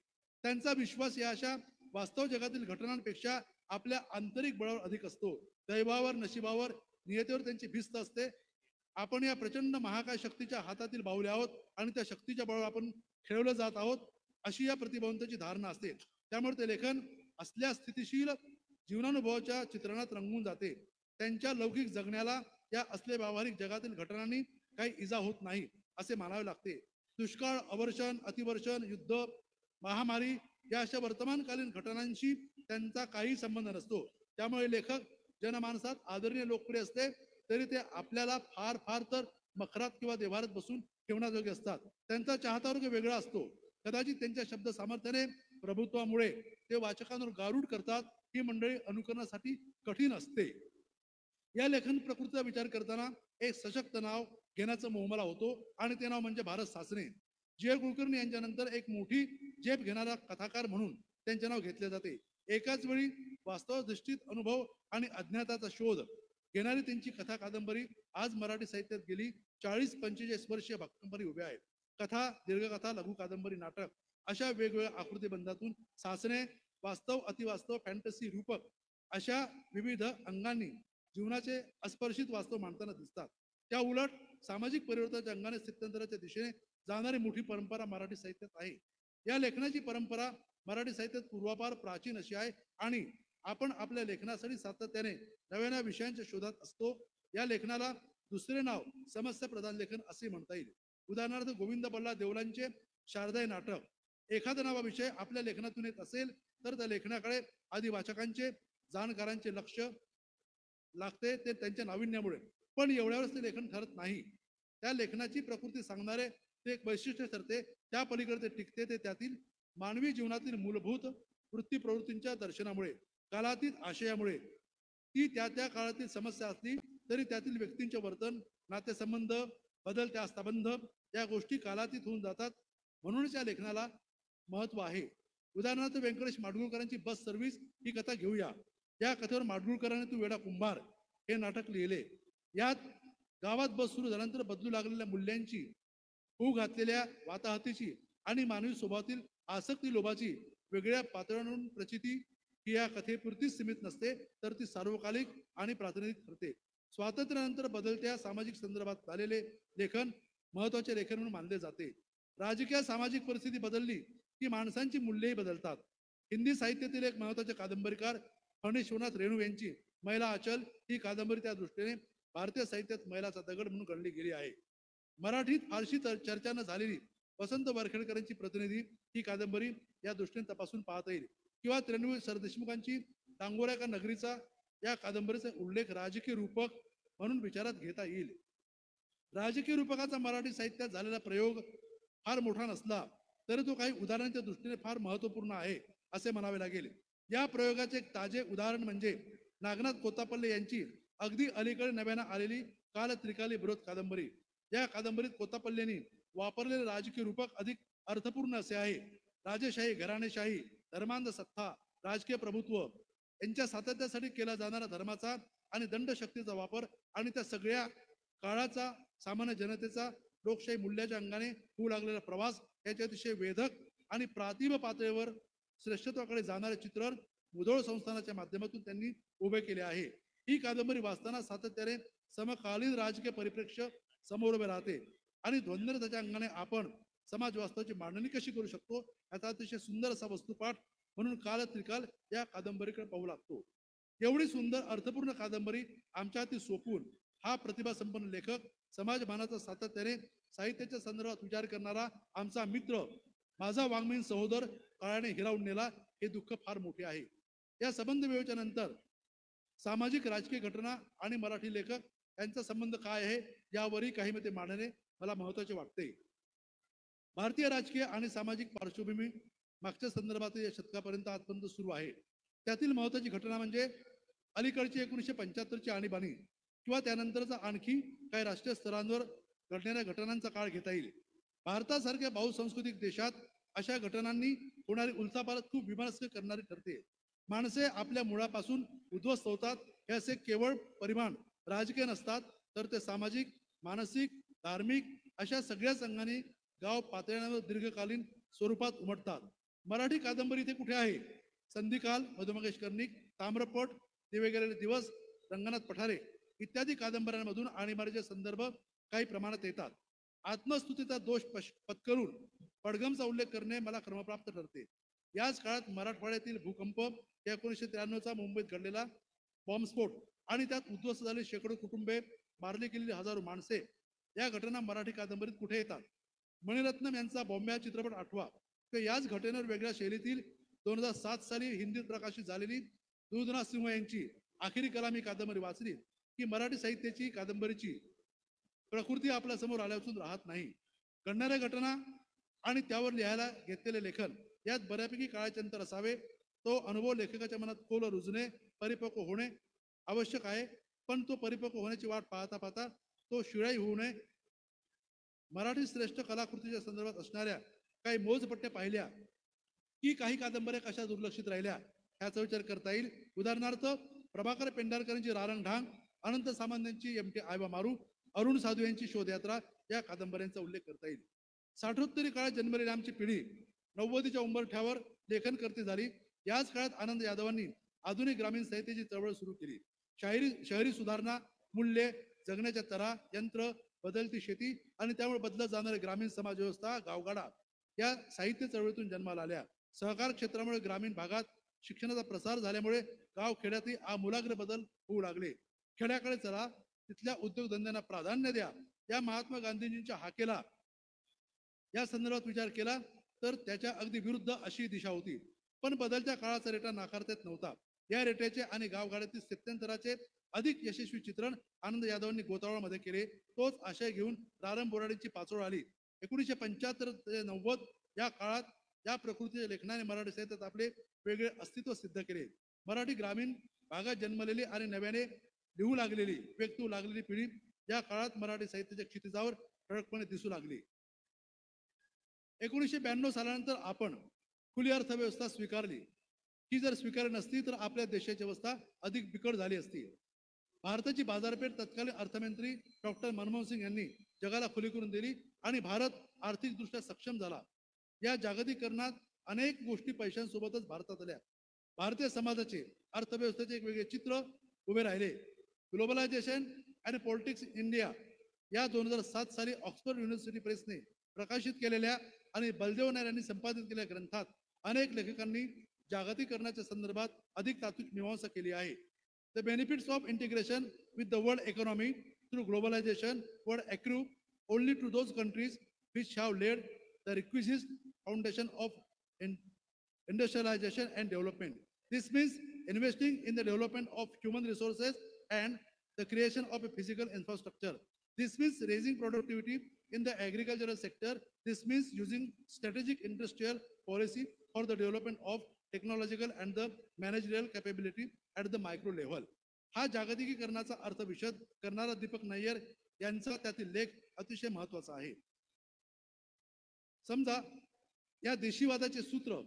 त्यांचा विश्वास या अशा वास्तव जगातील घटनांपेक्षा आपल्या आंतरिक बळावर अधिक असतो. दैवावर, नशिबावर, नियतीवर त्यांची भिस्त असते. आपण या प्रचंड महाकाय शक्तीच्या हातातील बाहुले आहोत आणि त्या शक्तीच्या बळावर आपण खेळवलं जात आहोत अशी या प्रतिभावंतांची धारणा असते. त्यामुळे ते लेखन असल्या स्थितिशील जीवनानुभवाच्या चित्रणात रंगून जाते. त्यांच्या लौकिक जगण्याला या असले व्यावहारिक जगातील घटनांनी काही इजा होत नाही असे मानावे लागते. दुष्काळ, अवर्षण, अतिवर्षण, युद्ध, महामारी या अशा वर्तमानकालीन घटनांशी त्यांचा काही संबंध नसतो. त्यामुळे लेखक जनमानसात आदरणीय लोकप्रिय असते तरी ते आपल्याला फार फार तर मखरात किंवा देवारात बसून ठेवण्याजोगे असतात. त्यांचा चाहता वर्ग वेगळा असतो. कदाचित त्यांच्या शब्द सामर्थ्याने प्रभुत्वामुळे ते वाचकांवर गारुड करतात. ही मंडळी अनुकरणासाठी कठीण असते. या लेखन प्रकृतीचा विचार करताना एक सशक्त नाव घेण्याचा मोह मला होतो आणि ते नाव म्हणजे भारत सासणे. जे कुलकर्णी यांच्यानंतर एक मोठी झेप घेणारा कथाकार म्हणून त्यांचे नाव घेतले जाते. एकाच वेळी वास्तवधिष्ठित अनुभव आणि अज्ञाताचा शोध घेणारी त्यांची कथा कादंबरी आज मराठी साहित्यात गेली 40-45 वर्षीय भक्कमपणे उभ्या आहेत. कथा, दीर्घकथा, लघु कादंबरी, नाटक अशा वेगवेगळ्या आकृतीबंधातून सासणे वास्तव, अतिवास्तव, फॅन्टसी, रूपक अशा विविध अंगांनी जीवनाचे अस्पर्शित वास्तव मांडताना दिसतात. त्या उलट सामाजिक परिवर्तनाच्या अंगाने स्थित्यंतराच्या दिशेने जाणारी मोठी परंपरा मराठी साहित्यात आहे. या लेखनाची परंपरा मराठी साहित्यात पूर्वापार प्राचीन अशी आहे आणि आपण आपल्या लेखनासाठी सातत्याने नव्या विषयांच्या शोधात असतो. या लेखनाला दुसरे नाव समस्या प्रधान लेखन असे म्हणता येईल. उदाहरणार्थ गोविंद बल्ला देवलांचे शारदाई नाटक एखादा नवा विषय आपल्या लेखनातून येत असेल तर त्या लेखनाकडे आधी वाचकांचे, जाणकारांचे लक्ष लागते, ते त्यांच्या नाविन्यामुळे. पण एवढ्यावरच ते लेखन ठरत नाही. त्या लेखनाची प्रकृती सांगणारे ते एक वैशिष्ट्य ठरते. त्या पलीकडे ते टिकते ते त्यातील मानवी जीवनातील मूलभूत वृत्ती प्रवृत्तींच्या दर्शनामुळे, कालातीत आशयामुळे. ती त्या त्या काळातील समस्या असली तरी त्यातील व्यक्तींचे वर्तन, नातेसंबंध, बदलत्या अस्थाबंध या गोष्टी कालातीत होऊन जातात. म्हणूनच या लेखनाला महत्व आहे. उदाहरणार्थ व्यंकटेश माडगुळकरांची बस सर्व्हिस ही कथा घेऊया. या कथेवर माडगुळकरांनी तू वेडा कुंभार हे नाटक लिहिले. यात गावात बस सुरू झाल्यानंतर बदलू लागलेल्या मूल्यांची, होऊ घातलेल्या वाताहतीची आणि मानवी स्वभावातील आसक्ती लोभाची वेगळ्या पातळ्यांवरून प्रचिती ही या कथेपुरतीच सीमित नसते, तर ती सार्वकालिक आणि प्रातिनिधिक ठरते. स्वातंत्र्यानंतर बदलत्या सामाजिक संदर्भात झालेले लेखन महत्वाचे लेखन म्हणून मानले जाते. राजकीय सामाजिक परिस्थिती बदलली की माणसांची मूल्यही बदलतात. हिंदी साहित्यातील एक महत्वाचे कादंबरीकार पंडित शिवनाथ रेणू यांची महिला अचल ही कादंबरी त्या दृष्टीने भारतीय साहित्यात मैलाचा दगड म्हणून गणली गेली आहे. मराठीत फारशी चर्चा न झालेली वसंत वारखेडकरांची प्रतिनिधी ही कादंबरी या दृष्टीने तपासून पाहता येईल. किंवा त्र्यण्णव सरदेशमुखांची डांगोऱ्या का नगरीचा या कादंबरीचा उल्लेख राजकीय रूपक म्हणून विचारात घेता येईल. राजकीय रूपकाचा मराठी साहित्यात झालेला प्रयोग फार मोठा नसला तरी तो काही उदाहरणांच्या दृष्टीने फार महत्वपूर्ण आहे असे म्हणावे लागेल. या प्रयोगाचे एक ताजे उदाहरण म्हणजे नागनाथ कोत्तापल्ले यांची अगदी अलीकडे नव्याने आलेली काल त्रिकाली विरोध कादंबरी. या कादंबरीत कोत्तापल्लेंनी वापरलेले राजकीय रूपक अधिक अर्थपूर्ण असे आहे. राजेशाही, घराणेशाही, धर्मांध सत्ता, राजकीय प्रभुत्व यांच्या सातत्यासाठी केला जाणारा धर्माचा आणि दंडशक्तीचा वापर आणि त्या सगळ्या काळाचा सामान्य जनतेचा लोकशाही मूल्याच्या अंगाने होऊ लागलेला प्रवास याचे अतिशय वेधक आणि प्रातिभ पातळीवर श्रेष्ठत्वाकडे जाणारे चित्रण मुधोळ संस्थानाच्या माध्यमातून त्यांनी उभे केले आहे. ही कादंबरी वाचताना सातत्याने समकालीन राजकीय परिप्रेक्ष्य समोर उभे राहते आणि द्वंद्वताच्या अंगाने आपण समाज वास्तवाची मांडणी कशी करू शकतो याचा अतिशय सुंदर असा वस्तुपाठ म्हणून काल त्रिकाल या कादंबरीकडे पाहू लागतो. एवढी सुंदर अर्थपूर्ण कादंबरी आमच्या हाती सोपून हा प्रतिभासंपन्न लेखक समाजमानाचा सातत्याने साहित्याच्या संदर्भात विचार करणारा आमचा मित्र, माझा वाङ्मयीन सहोदर काळाने हिरावून नेला, हे दुःख फार मोठे आहे. या संबंध वेळेच्या सामाजिक राजकीय घटना आणि मराठी लेखक यांचा संबंध काय आहे यावरही काही मते मांडणे मला महत्वाचे वाटते. भारतीय राजकीय आणि सामाजिक पार्श्वभूमी मागच्या संदर्भात या शतकापर्यंत आजपर्यंत सुरू आहे. त्यातील महत्वाची घटना म्हणजे अलीकडची 1975ची आणीबाणी किंवा त्यानंतरचा आणखी काही राष्ट्रीय स्तरांवर घडणाऱ्या घटनांचा काळ घेता येईल. भारतासारख्या बहुसंस्कृतिक देशात अशा घटनांनी होणारी उलथापालथ खूप विमर्श करणारी ठरते. माणसे आपल्या मुळापासून उद्ध्वस्त होतात. हे असे केवळ परिमाण राजकीय नसतात, तर ते सामाजिक, मानसिक, धार्मिक अशा सगळ्याच अंगाने गाव पातळ्यांवर दीर्घकालीन स्वरूपात उमटतात. मराठी कादंबरी इथे कुठे आहे? संधिकाल, मधुमगेश कर्णिक, ताम्रपट, दिवे गेलेले दिवस, रंगनाथ पठारे इत्यादी कादंबऱ्यांमधून आणीबाणीचे संदर्भ काही प्रमाणात येतात. आत्मस्तुतीचा दोष पत्करून पडगमचा उल्लेख करणे मला क्रमप्राप्त ठरते. याच काळात मराठवाड्यातील भूकंप, 1993चा मुंबईत घडलेला बॉम्बस्फोट आणि त्यात उद्ध्वस्त झालेली शेकडो कुटुंबे, मारली गेलेली हजारो माणसे या घटना मराठी कादंबरीत कुठे येतात? मणिरत्नम यांचा बॉम्बे हा चित्रपट आठवा. तर याच घटनेवर वेगळ्या शैलीतील 2007 साली हिंदीत प्रकाशित झालेली दुधना सिंह यांची आखिरी कलाम ही कादंबरी वाचली की मराठी साहित्याची कादंबरीची प्रकृती आपल्या समोर आल्यापासून राहत नाही. घडणाऱ्या घटना आणि त्यावर लिहायला घेतलेले लेखन यात बऱ्यापैकी काळाचे अंतर असावे. तो अनुभव लेखकाच्या मनात खोल रुजणे, परिपक्व होणे आवश्यक आहे. पण तो परिपक्व होण्याची वाट पाहता पाहता तो शिळाई होऊ नये. मराठी श्रेष्ठ कलाकृतीच्या संदर्भात असणाऱ्या काही मोजपट्ट्या पाहिल्या की काही कादंबऱ्या कशा दुर्लक्षित राहिल्या ह्याचा विचार करता येईल. उदाहरणार्थ प्रभाकर पेंढारकरांची रारंगढांग, अनंत सामंतांची एम टी आयबा मारू, अरुण साधू यांची शोधयात्रा या कादंबऱ्यांचा उल्लेख करता येईल. साठोत्तरी काळात जन्मलेली आमची पिढी 90च्या उंबरठ्यावर लेखनकर्ती झाली. याच काळात आनंद यादवांनी आधुनिक ग्रामीण साहित्याची चळवळ सुरू केली. शहरी सुधारणा, मूल्ये, जगण्याच्या तरा, यंत्र, बदलती शेती आणि त्यामुळे बदलत जाणारी ग्रामीण समाज व्यवस्था, गावगाडा या साहित्य चळवळीतून जन्माला आल्या. सहकार क्षेत्रामुळे ग्रामीण भागात शिक्षणाचा प्रसार झाल्यामुळे गाव खेड्यातही आमूलाग्र बदल होऊ लागले. खेड्याकडे चला, तिथल्या उद्योगधंद्यांना प्राधान्य द्या या महात्मा गांधीजींच्या हाकेला या संदर्भात विचार केला तर त्याच्या अगदी विरुद्ध अशी दिशा होती. पण बदलत्या काळाचा रेटा नाकारता येत नव्हता. या रेट्याचे आणि गावगाड्यातील स्थित्यंतराचे अधिक यशस्वी चित्रण आनंद यादवांनी गोतावळामध्ये केले. तोच आशय घेऊन रारम बोराडींची पाचोळ आली. 1975 ते 90 या काळात या प्रकृतीच्या लेखनाने मराठी साहित्यात आपले वेगळे अस्तित्व सिद्ध केले. मराठी ग्रामीण भागात जन्मलेली आणि नव्याने लिहू लागलेली, व्यक्त होऊ लागलेली पिढी या काळात मराठी साहित्याच्या क्षितिजावर ठळकपणे दिसू लागली. 1992 सालानंतर आपण खुली अर्थव्यवस्था स्वीकारली. ही जर स्वीकारली नसती तर आपल्या देशाची अवस्था अधिक बिकट झाली असती. भारताची बाजारपेठ तत्कालीन अर्थमंत्री डॉक्टर मनमोहन सिंग यांनी जगाला खुली करून दिली आणि भारत आर्थिकदृष्ट्या सक्षम झाला. या जागतिकीकरणात अनेक गोष्टी पैशांसोबतच भारतात आल्या. भारतीय समाजाचे अर्थव्यवस्थेचे एक वेगळे चित्र उभे राहिले. Globalisation and politics in India या 2007 साली ऑक्सफर्ड युनिव्हर्सिटी प्रेसने प्रकाशित केलेल्या आणि बलदेव नायर यांनी संपादित केलेल्या ग्रंथात अनेक लेखकांनी जागतिकीकरणाच्या संदर्भात अधिक तात्विक मीमांसा केली आहे. The benefits of integration with the world economy through globalization were accrue only to those countries which have laid the requisite foundation of industrialization and development. This means investing in the development of human resources and the creation of a physical infrastructure. This means raising productivity in the agricultural sector. This means using strategic industrial policy for the development of technological and the managerial capability at the micro level. हा जागतिकीकरणाचा अर्थ विशद करणारा दीपक नय्यर यांचा त्यातील लेख अतिशय महत्वाचा आहे. समजा या देशीवादाचे सूत्र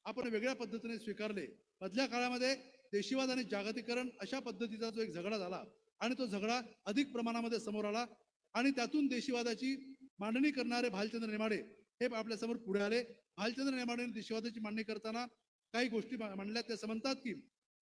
आपण वेगळ्या पद्धतीने स्वीकारले. मधल्या काळामध्ये देशीवाद आणि जागतिकीकरण अशा पद्धतीचा जो एक झगडा झाला आणि तो झगडा अधिक प्रमाणामध्ये समोर आला आणि त्यातून देशीवादाची मांडणी करणारे भालचंद्र नेमाडे हे आपल्या समोर पुढे आले. भालचंद्र नेमाडेने देशीवादाची मांडणी करताना काही गोष्टी मांडल्या. ते असं म्हणतात की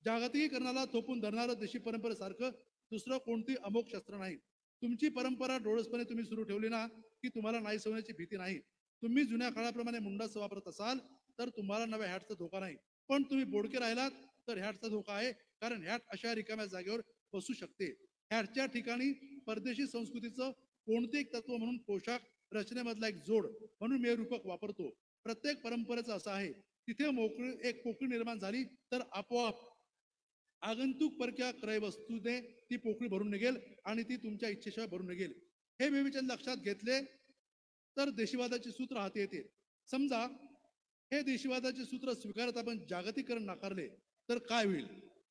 जागतिकीकरणाला थोपून धरणारं देशी परंपरेसारखं दुसरं कोणती अमोघ शस्त्र नाही. तुमची परंपरा डोळसपणे तुम्ही सुरू ठेवली ना की तुम्हाला नाही होण्याची भीती नाही. तुम्ही जुन्या काळाप्रमाणे मुंडास वापरत असाल तर तुम्हाला नव्या हॅटचा धोका नाही. पण तुम्ही बोडके राहिलात तर हॅटचा धोका आहे. कारण हॅट अशा रिकाम्या जागेवर बसू शकते. हॅटच्या ठिकाणी परदेशी संस्कृतीचं कोणते एक तत्व म्हणून पोशाख रचनेमधला एक जोड म्हणून मी रूपक वापरतो. प्रत्येक परंपरेचं असं आहे. तिथे एक पोकळी निर्माण झाली तर आपोआप आगंतुक परक्या क्रय वस्तूने ती पोकळी भरून निघेल आणि ती तुमच्या इच्छेशिवाय भरून निघेल. हे विवेचन लक्षात घेतले तर देशीवादाचे सूत्र हाती येते. समजा हे देशीवादाचे सूत्र स्वीकारत आपण जागतिकीकरण नाकारले तर काय होईल.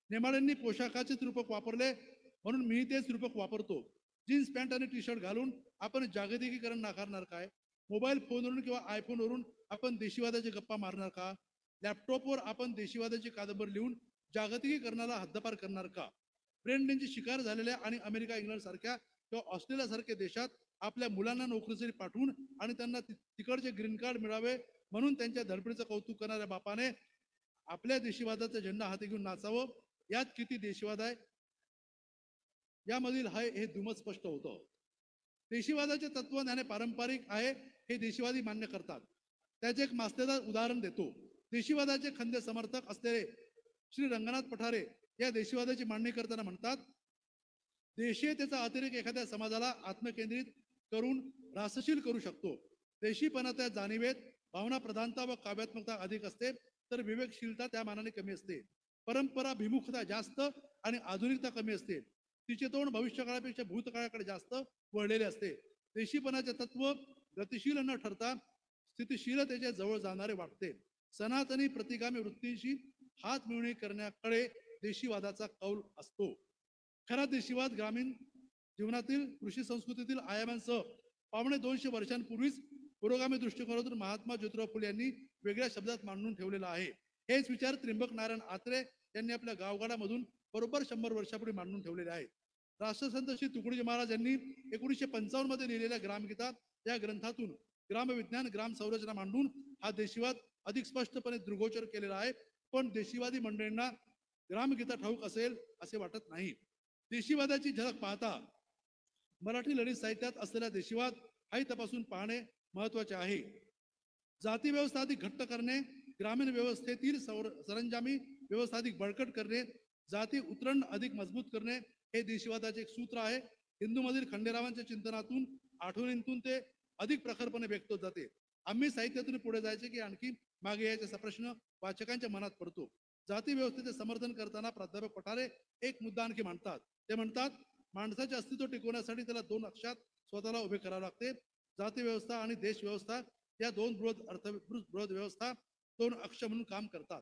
नेमाड्यांनी पोशाखाचेच रूपक वापरले म्हणून मी तेच रूपक वापरतो. जीन्स पॅन्ट आणि टी शर्ट घालून आपण जागतिकीकरण नाकारणार काय. मोबाईल फोनवरून किंवा आयफोनवरून आपण देशीवादाची गप्पा मारणार का. लॅपटॉपवर आपण देशीवादाची कादंबरी लिहून जागतिकीकरणाला हद्दपार करणार का. ब्रेंडची शिकार झालेल्या आणि अमेरिका, इंग्लंड सारख्या किंवा ऑस्ट्रेलिया सारख्या देशात आपल्या मुलांना नोकरीसाठी पाठवून आणि त्यांना तिकडचे ग्रीन कार्ड मिळावे म्हणून त्यांच्या धडपडीचं कौतुक करणाऱ्या बापाने आपल्या देशीवादाचा झेंडा हाती घेऊन नाचावं. यात किती देशीवाद आहे यामधील हे दुमत स्पष्ट होतं. देशीवादाचे तत्वज्ञाने पारंपरिक आहे हे देशीवादी मान्य करतात. त्याचे एक मास्तेदार उदाहरण देतो. देशीवादाचे खंदे समर्थक असलेले श्री रंगनाथ पठारे या देशीवादाची मांडणी करताना म्हणतात, देशीयतेचा अतिरेक एखाद्या समाजाला आत्मकेंद्रित करून रासशील करू शकतो. देशीपणाच्या जाणीवेत भावना प्रधानता व काव्यात्मकता अधिक असते तर विवेकशीलता त्या मानाने कमी असते. परंपरा भिमुखता जास्त आणि आधुनिकता कमी असते. तिचे तोंड भविष्यकाळापेक्षा भूतकाळाकडे जास्त वळलेले असते. देशीपणाचे तत्व गतिशील न ठरता स्थितिशीलतेच्या जवळ जाणारे वाटते. सनातनी प्रतिगामी वृत्तींशी हात मिळवणी करण्याकडे देशीवादाचा कौल असतो. खरा देशीवाद ग्रामीण जीवनातील कृषी संस्कृतीतील आयामांसह 250 वर्षांपूर्वीच पुरोगामी दृष्टिकोनातून महात्मा ज्योतिराव फुले यांनी वेगळ्या शब्दात मांडून ठेवलेला आहे. हेच विचार त्र्यंबक नारायण आत्रे यांनी आपल्या गावगाडामधून बरोबर 100 वर्षापूर्वी मांडून ठेवलेले आहेत. राष्ट्रसंत श्री तुकडोजी महाराज यांनी 1955 मध्ये लिहिलेल्या ग्रामगीता या ग्रंथातून ग्रामविज्ञान ग्राम संरचना मांडून हा देशीवाद अधिक स्पष्टपणे दृढगोचर केलेला आहे. पण देशीवादी मंडळींना ग्रामगीता ठाऊक असेल असे वाटत नाही. देशीवादाची झलक पाहता मराठी ललित साहित्यात असलेला देशीवाद हाही तपासून पाहणे महत्वाचे आहे. जाती व्यवस्था अधिक घट्ट करणे, ग्रामीण व्यवस्थेतील सरंजामी व्यवस्था अधिक बळकट करणे, जाती उतरण अधिक मजबूत करणे हे देशीवादाचे एक सूत्र आहे. हिंदूमधील खंडेरावांच्या चिंतनातून आठवणींतून ते अधिक प्रखरपणे व्यक्त होत जाते. आम्ही साहित्यातून पुढे जायचे की आणखी मागे यायचा असा प्रश्न वाचकांच्या मनात पडतो. जाती व्यवस्थेचे समर्थन करताना प्राध्यापक पठारे एक मुद्दा आणखी मांडतात. ते म्हणतात, माणसाचे अस्तित्व टिकवण्यासाठी त्याला 2 अक्षात स्वतःला उभे करावे लागते. जाती व्यवस्था आणि देश व्यवस्था या दोन बृहद व्यवस्था 2 अक्ष म्हणून काम करतात.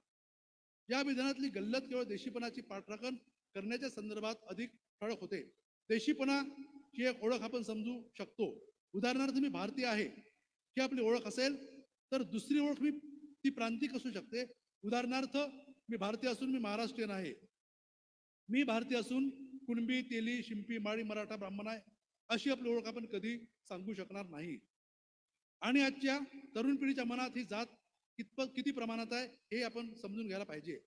या विधानातली गल्लत केवळ देशीपणाची पाठराखण करण्याच्या संदर्भात अधिक ठळक होते. देशीपणाची एक ओळख आपण समजू शकतो. उदाहरणार्थ मी भारतीय आहे ही आपली ओळख असेल तर दुसरी ओळख ती प्रांतिक असू शकते. उदाहरणार्थ मी भारतीय असून मी महाराष्ट्रीयन आहे. मी भारतीय असून कुणबी, तेली, शिंपी, माळी, मराठा, ब्राह्मण आहे अशी आपली ओळख आपण कधी सांगू शकणार नाही. आणि आजच्या तरुण पिढीच्या मनात ही जात किती प्रमाणात आहे हे आपण समजून घ्यायला पाहिजे.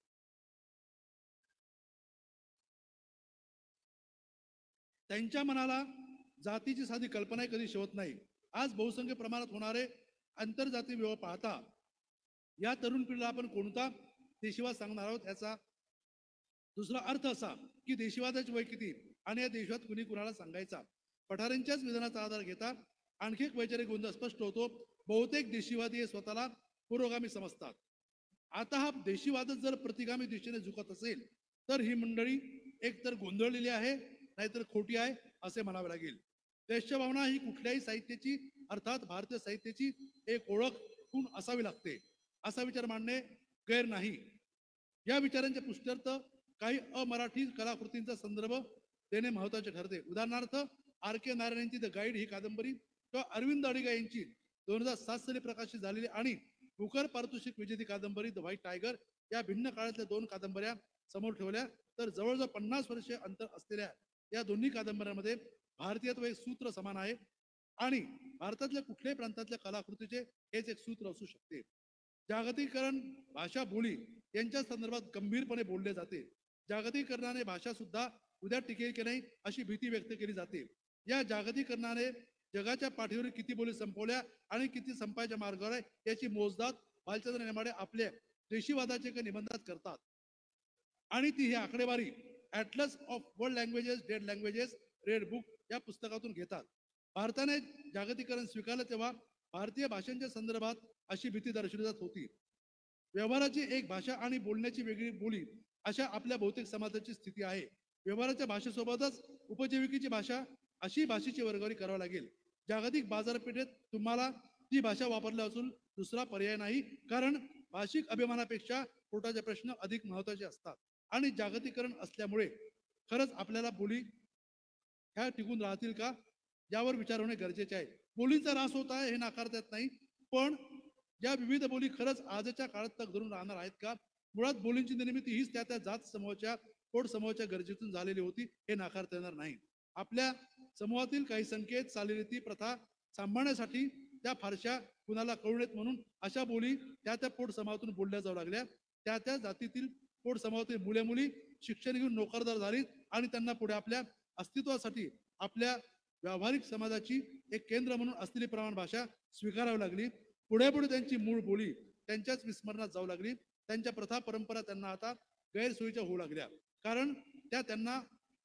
त्यांच्या मनाला जातीची साधी कल्पनाही कधी शिवत नाही. आज बहुसंख्य प्रमाणात होणारे आंतरजातीय विवाह पाहता या तरुण पिढीला आपण कोणता देशीवाद सांगणार आहोत याचा दुसरा अर्थ असा की देशीवादाची वय किती आणि या देशात कुणी कुणाला सांगायचा. पठारेंच्याच विधानाचा आधार घेता आणखी एक वैचारिक गोंधळ स्पष्ट होतो. बहुतेक देशीवादी हे स्वतःला पुरोगामी समजतात. आता हा देशीवादच जर प्रतिगामी दिशेने झुकत असेल तर ही मंडळी एकतर गोंधळलेली आहे नाहीतर खोटी आहे असे म्हणावे लागेल. देशभावना ही कुठल्याही साहित्याची अर्थात भारतीय साहित्याची एक ओळख खूण असावी लागते असा विचार मांडणे गैर नाही. या विचारांच्या पुष्ट्यर्थ काही अमराठी कलाकृतींचा संदर्भ देणे महत्वाचे ठरते. उदाहरणार्थ R.K. नारायण यांची द गाईड ही कादंबरी किंवा अरविंद अडिगा यांची 2007 साली प्रकाशित झालेली आणि बुकर पारितोषिक विजेती कादंबरी द व्हाईट टायगर या भिन्न काळातल्या 2 कादंबऱ्या समोर ठेवल्या तर जवळजवळ 50 वर्षे अंतर असलेल्या या दोन्ही कादंबऱ्यांमध्ये भारतीयत्व एक सूत्र समान आहे आणि भारतातल्या कुठल्याही प्रांतातल्या कलाकृतीचे हेच एक सूत्र असू शकते. जागतिकीकरण भाषा बोली यांच्या संदर्भात गंभीरपणे बोलले जाते. जागतिकीकरणाने भाषा सुद्धा उद्या टिकेल की नाही अशी भीती व्यक्त केली जाते. या जागतिकीकरणाने जगाच्या पाठीवर किती बोली संपवल्या आणि किती संपायच्या मार्गावर आहे याची मोजदाद भालचंद्र नेमाडे आपल्या देशीवादाचे निबंधात करतात आणि ती ही आकडेवारी atlas of world languages dead languages red book या पुस्तकातून घेतात. भारताने जागतिकीकरण स्वीकारलं तेव्हा भारतीय भाषांच्या संदर्भात अशी भीती दर्शवली जात होती. व्यवहाराची एक भाषा आणि बोलण्याची वेगळी बोली अशा आपल्या बहुतेक समाजाची स्थिती आहे. व्यवहाराच्या भाषेसोबतच उपजीविकेची भाषा अशी भाषेची वर्गवारी करावी लागेल. जागतिक बाजारपेठेत तुम्हाला ती भाषा वापरली असून दुसरा पर्याय नाही, कारण भाषिक अभिमानापेक्षा पोटाचे प्रश्न अधिक महत्वाचे असतात आणि जागतिकीकरण असल्यामुळे खरंच आपल्याला बोली ह्या टिकून राहतील का यावर विचार होणे गरजेचे आहे. बोलींचा ऱ्हास होत आहे हे नाकारता येत नाही, पण या विविध बोली खरंच आजच्या काळात तग धरून राहणार आहेत का? मुळात बोलींची निर्मिती हीच त्या जात समूहाच्या पोट समूहाच्या गरजेतून झालेली होती हे नाकारता येणार नाही. आपल्या समूहातील काही संकेत चालीरीती प्रथा सांभाळण्यासाठी त्या फारशा कुणाला कळू नयेत म्हणून अशा बोली त्या पोट समाजातून बोलल्या जाऊ लागल्या. त्या जातीतील पोट समाजातील मुले मुली शिक्षण घेऊन नोकरदार झालीत आणि त्यांना पुढे आपल्या अस्तित्वासाठी आपल्या व्यावहारिक समाजाची एक केंद्र म्हणून असलेली प्रमाण भाषा स्वीकारावी लागली. पुढे पुढे त्यांची मूळ बोली त्यांच्याच विस्मरणात जाऊ लागली. त्यांच्या प्रथा परंपरा त्यांना आता गैरसोयीच्या होऊ लागल्या, कारण त्या त्यांना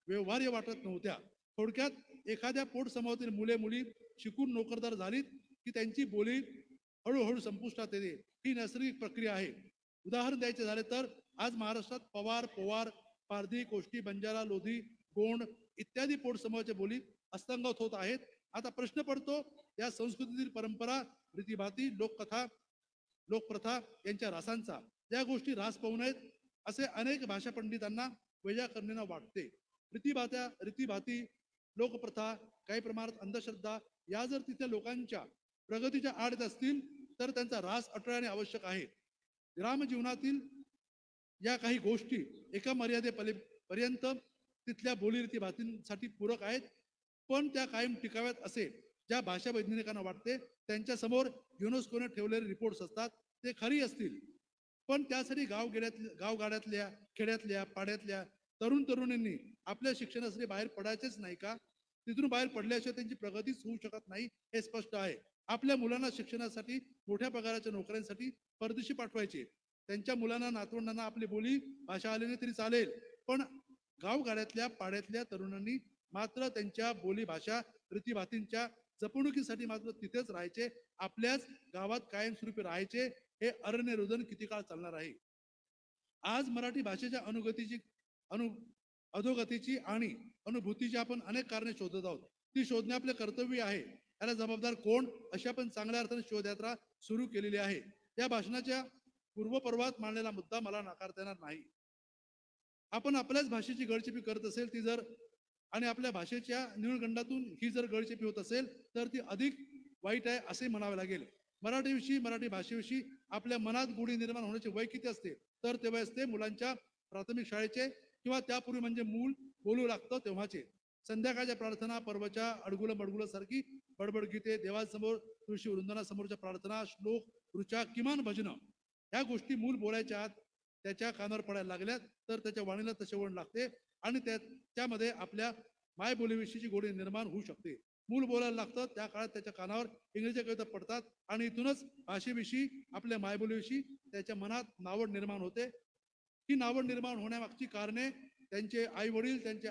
व्यवहार्य वाटत नव्हत्या. थोडक्यात एखाद्या पोट समाजातील मुले मुली शिकून नोकरदार झालीत की त्यांची बोली हळूहळू संपुष्टात येते. ही नैसर्गिक प्रक्रिया आहे. उदाहरण द्यायचे झाले तर आज महाराष्ट्रात पवार, पोवार, पारधी, कोष्टी, बंजारा, लोधी, गोंड, इत्यादी पोटसमूहाच्या बोली हस्तंगत होत आहेत. आता प्रश्न पडतो, या संस्कृतीतील परंपरा, रीतीभाती, लोककथा, लोकप्रथा यांच्या रासांचा या गोष्टी रास पाहू नयेत असे अनेक भाषा पंडितांना वैयाकरणींना वाटते. रीतीभाती, लोकप्रथा, काही प्रमाणात अंधश्रद्धा या जर तिथल्या लोकांच्या प्रगतीच्या आड येत असतील तर त्यांचा ऱ्हास अटळणे आवश्यक आहे. ग्रामजीवनातील या काही गोष्टी एका मर्यादेपर्यंत तिथल्या बोली रीतीभातींसाठी पूरक आहेत, पण त्या कायम टिकाव्यात असे ज्या भाषा वैज्ञानिकांना वाटते. त्यांच्या समोर युनेस्कोने ठेवलेले रिपोर्ट्स असतात, ते खरी असतील, पण त्यासाठी गावगाड्यातल्या, खेड्यातल्या, पाड्यातल्या तरुणींनी आपल्या शिक्षणासाठी बाहेर पडायचेच नाही का? तिथून बाहेर पडल्याशिवाय त्यांची प्रगतीच होऊ शकत नाही हे स्पष्ट आहे. आपल्या मुलांना शिक्षणासाठी, मोठ्या पगाराच्या नोकऱ्यांसाठी परदेशी पाठवायचे. त्यांच्या मुलांना, नातवंडांना आपली बोली भाषा आली नाही तरी चालेल, पण गावगाड्यातल्या, पाड्यातल्या तरुणांनी मात्र त्यांच्या बोली भाषा रीतीभातींच्या जपणुकीसाठी मात्र तिथेच राहायचे, आपल्याच गावात कायमस्वरूपी राहायचे. हे अरण्यरोदन किती काळ चालणार आहे? आज मराठी भाषेच्या अधोगतीची आणि अनुभूतीची आपण अनेक कारणे शोधत आहोत. ती शोधणे आपले कर्तव्य आहे. याला जबाबदार कोण, अशी आपण चांगल्या अर्थाने शोधयात्रा सुरू केलेली आहे. या भाषणाच्या पूर्वपर्वात मांडलेला मुद्दा मला नाकारता येणार नाही. आपण आपल्याच भाषेची गळचेपी करत असेल ती जर, आणि आपल्या भाषेच्या न्यूनगंडातून ही जर गळचेपी होत असेल तर ती अधिक वाईट आहे असे म्हणावे लागेल. मराठीविषयी, मराठी भाषेविषयी आपल्या मनात गोडी निर्माण होण्याचे वय किती असते? तर ते वय असते मुलांच्या प्राथमिक शाळेचे, किंवा त्यापूर्वी म्हणजे मूल बोलू लागतं तेव्हाचे. संध्याकाळच्या प्रार्थना, पर्वच्या अडगुलं मडगुलं सारखी बडबड गीते, देवासमोर, तुळशी वृंदानासमोरच्या प्रार्थना, श्लोक, ऋचा, किमान भजनं, ह्या गोष्टी मूल बोलायच्या आत त्याच्या कानावर पडायला लागल्यात तर त्याच्या वाणीला तसे वळण लागते आणि त्यामध्ये आपल्या मायबोलीविषयीची गोडी निर्माण होऊ शकते. मूल बोलायला लागतं त्या काळात त्याच्या कानावर इंग्रजी कविता पडतात आणि इथूनच भाषेविषयी, आपल्या मायबोलीविषयी त्याच्या मनात नावड निर्माण होते. ही नावड निर्माण होण्यामागची कारणे त्यांचे आई वडील, त्यांचे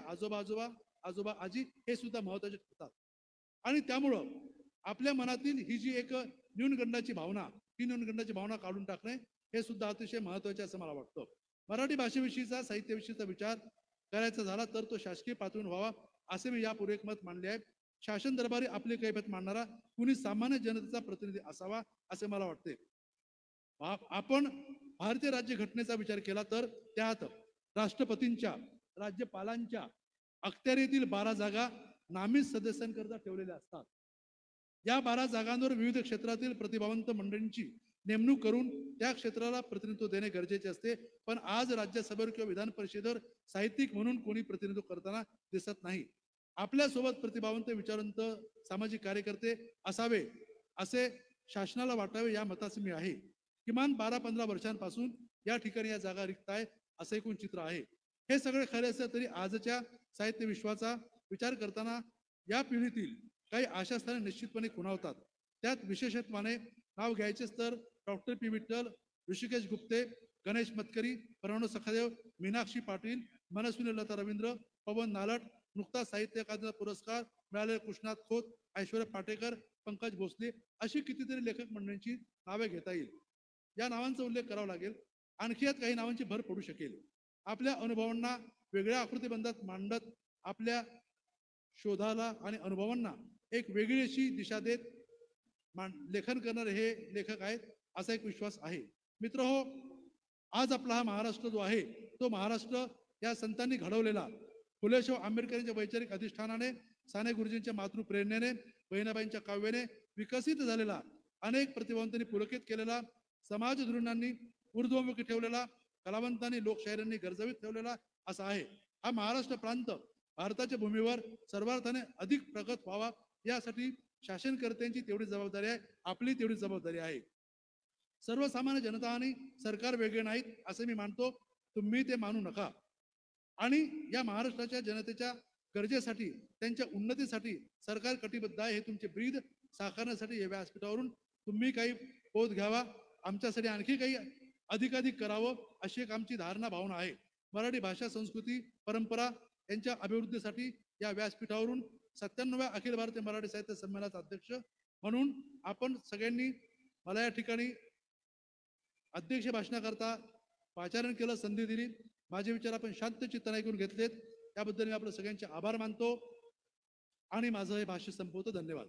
आजोबा आजी हे सुद्धा महत्वाचे ठरतात. आणि त्यामुळं आपल्या मनातील ही जी एक न्यूनगंडाची भावना, ही न्यूनगंडाची भावना काढून टाकणे हे सुद्धा अतिशय महत्वाचे असं मला वाटतं. मराठी भाषेविषयीचा, साहित्याविषयीचा विचार करायचा झाला तर तो शासकीय पातळीवर व्हावा असे मी यापूर्वी एक मत मांडले आहे. शासन दरबारी आपले कैफियत मांडणारा कुणी सामान्य जनतेचा प्रतिनिधी असावा असे मला वाटते. आपण भारतीय राज्य घटनेचा विचार केला तर त्यात राष्ट्रपतींच्या, राज्यपालांच्या अखत्यारीतील 12 जागा नामित सदस्यांकरता ठेवलेल्या असतात. या 12 जागांवर विविध क्षेत्रातील प्रतिभावंत मंडळींची नेमणूक करून त्या क्षेत्राला प्रतिनिधित्व देणे गरजेचे असते. पण आज राज्यसभेवर किंवा विधान परिषदेवर साहित्यिक म्हणून कोणी प्रतिनिधित्व करताना दिसत नाही. आपल्यासोबत प्रतिभावंत, विचारवंत सामाजिक कार्यकर्ते असावे असे शासनाला वाटावे या मताचे मी आहे. किमान 12-15 वर्षांपासून या ठिकाणी या जागा रिक्त आहे असे एकूण चित्र आहे. हे सगळे खरे असले तरी आजच्या साहित्य विश्वाचा विचार करताना या पिढीतील काही आशास्थाने निश्चितपणे खुणावतात. त्यात विशेषत्वाने नाव घ्यायचेच तर डॉक्टर पी. विठ्ठल, ऋषिकेश गुप्ते, गणेश मतकरी, परमानंद सखादेव, मीनाक्षी पाटील, मनस्विनी लता रवींद्र, पवन नालट, नुकताच साहित्य अकादमी पुरस्कार मिळालेले कृष्णात खोत, ऐश्वर्या पाटेकर, पंकज भोसले अशी कितीतरी लेखक मंडळींची नावे घेता येईल. या नावांचा उल्लेख करावा लागेल. आणखी यात काही नावांची भर पडू शकेल. आपल्या अनुभवांना वेगळ्या आकृतीबंधात मांडत आपल्या शोधाला आणि अनुभवांना एक वेगळी अशी दिशा देत लेखन करणारे हे लेखक आहेत असा एक विश्वास आहे. मित्रहो, आज आपला हा महाराष्ट्र जो आहे तो महाराष्ट्र या संतांनी घडवलेला, फुलेशाह आंबेडकरांच्या वैचारिक अधिष्ठानाने, साने गुरुजींच्या मातृप्रेरणेने, बहिणाबाईंच्या काव्याने विकसित झालेला, अनेक प्रतिभावंतांनी पुलकित केलेला, समाज धुरीणांनी ऊर्ध्वमुखी ठेवलेला, कलावंतांनी, लोकशाहीरांनी गरजवीत ठेवलेला असा आहे. हा महाराष्ट्र प्रांत भारताच्या भूमीवर सर्वार्थाने अधिक प्रगत व्हावा यासाठी शासनकर्त्यांची तेवढी जबाबदारी आहे, आपली तेवढी जबाबदारी आहे. सर्वसामान्य जनता आणि सरकार वेगळे नाहीत असे मी मानतो. तुम्ही ते मानू नका. आणि या महाराष्ट्राच्या जनतेच्या गरजेसाठी, त्यांच्या उन्नतीसाठी सरकार कटिबद्ध आहे. हे तुमचे ब्रीद साकारण्यासाठी या व्यासपीठावरून तुम्ही काही बोध घ्यावा, आमच्यासाठी आणखी काही अधिकाधिक करावं अशी एक आमची धारणा, भावना आहे. मराठी भाषा, संस्कृती, परंपरा यांच्या अभिवृद्धीसाठी या व्यासपीठावरून 97व्या अखिल भारतीय मराठी साहित्य संमेलनाचा अध्यक्ष म्हणून आपण सगळ्यांनी मला या ठिकाणी अध्यक्ष भाषणाकरता पाचारण केलं, संधी दिली. माझे विचार आपण शांत चित्ताने ऐकून घेतलेत. त्याबद्दल मी आपलं सगळ्यांचे आभार मानतो आणि माझं हे भाष्य संपवतो. धन्यवाद.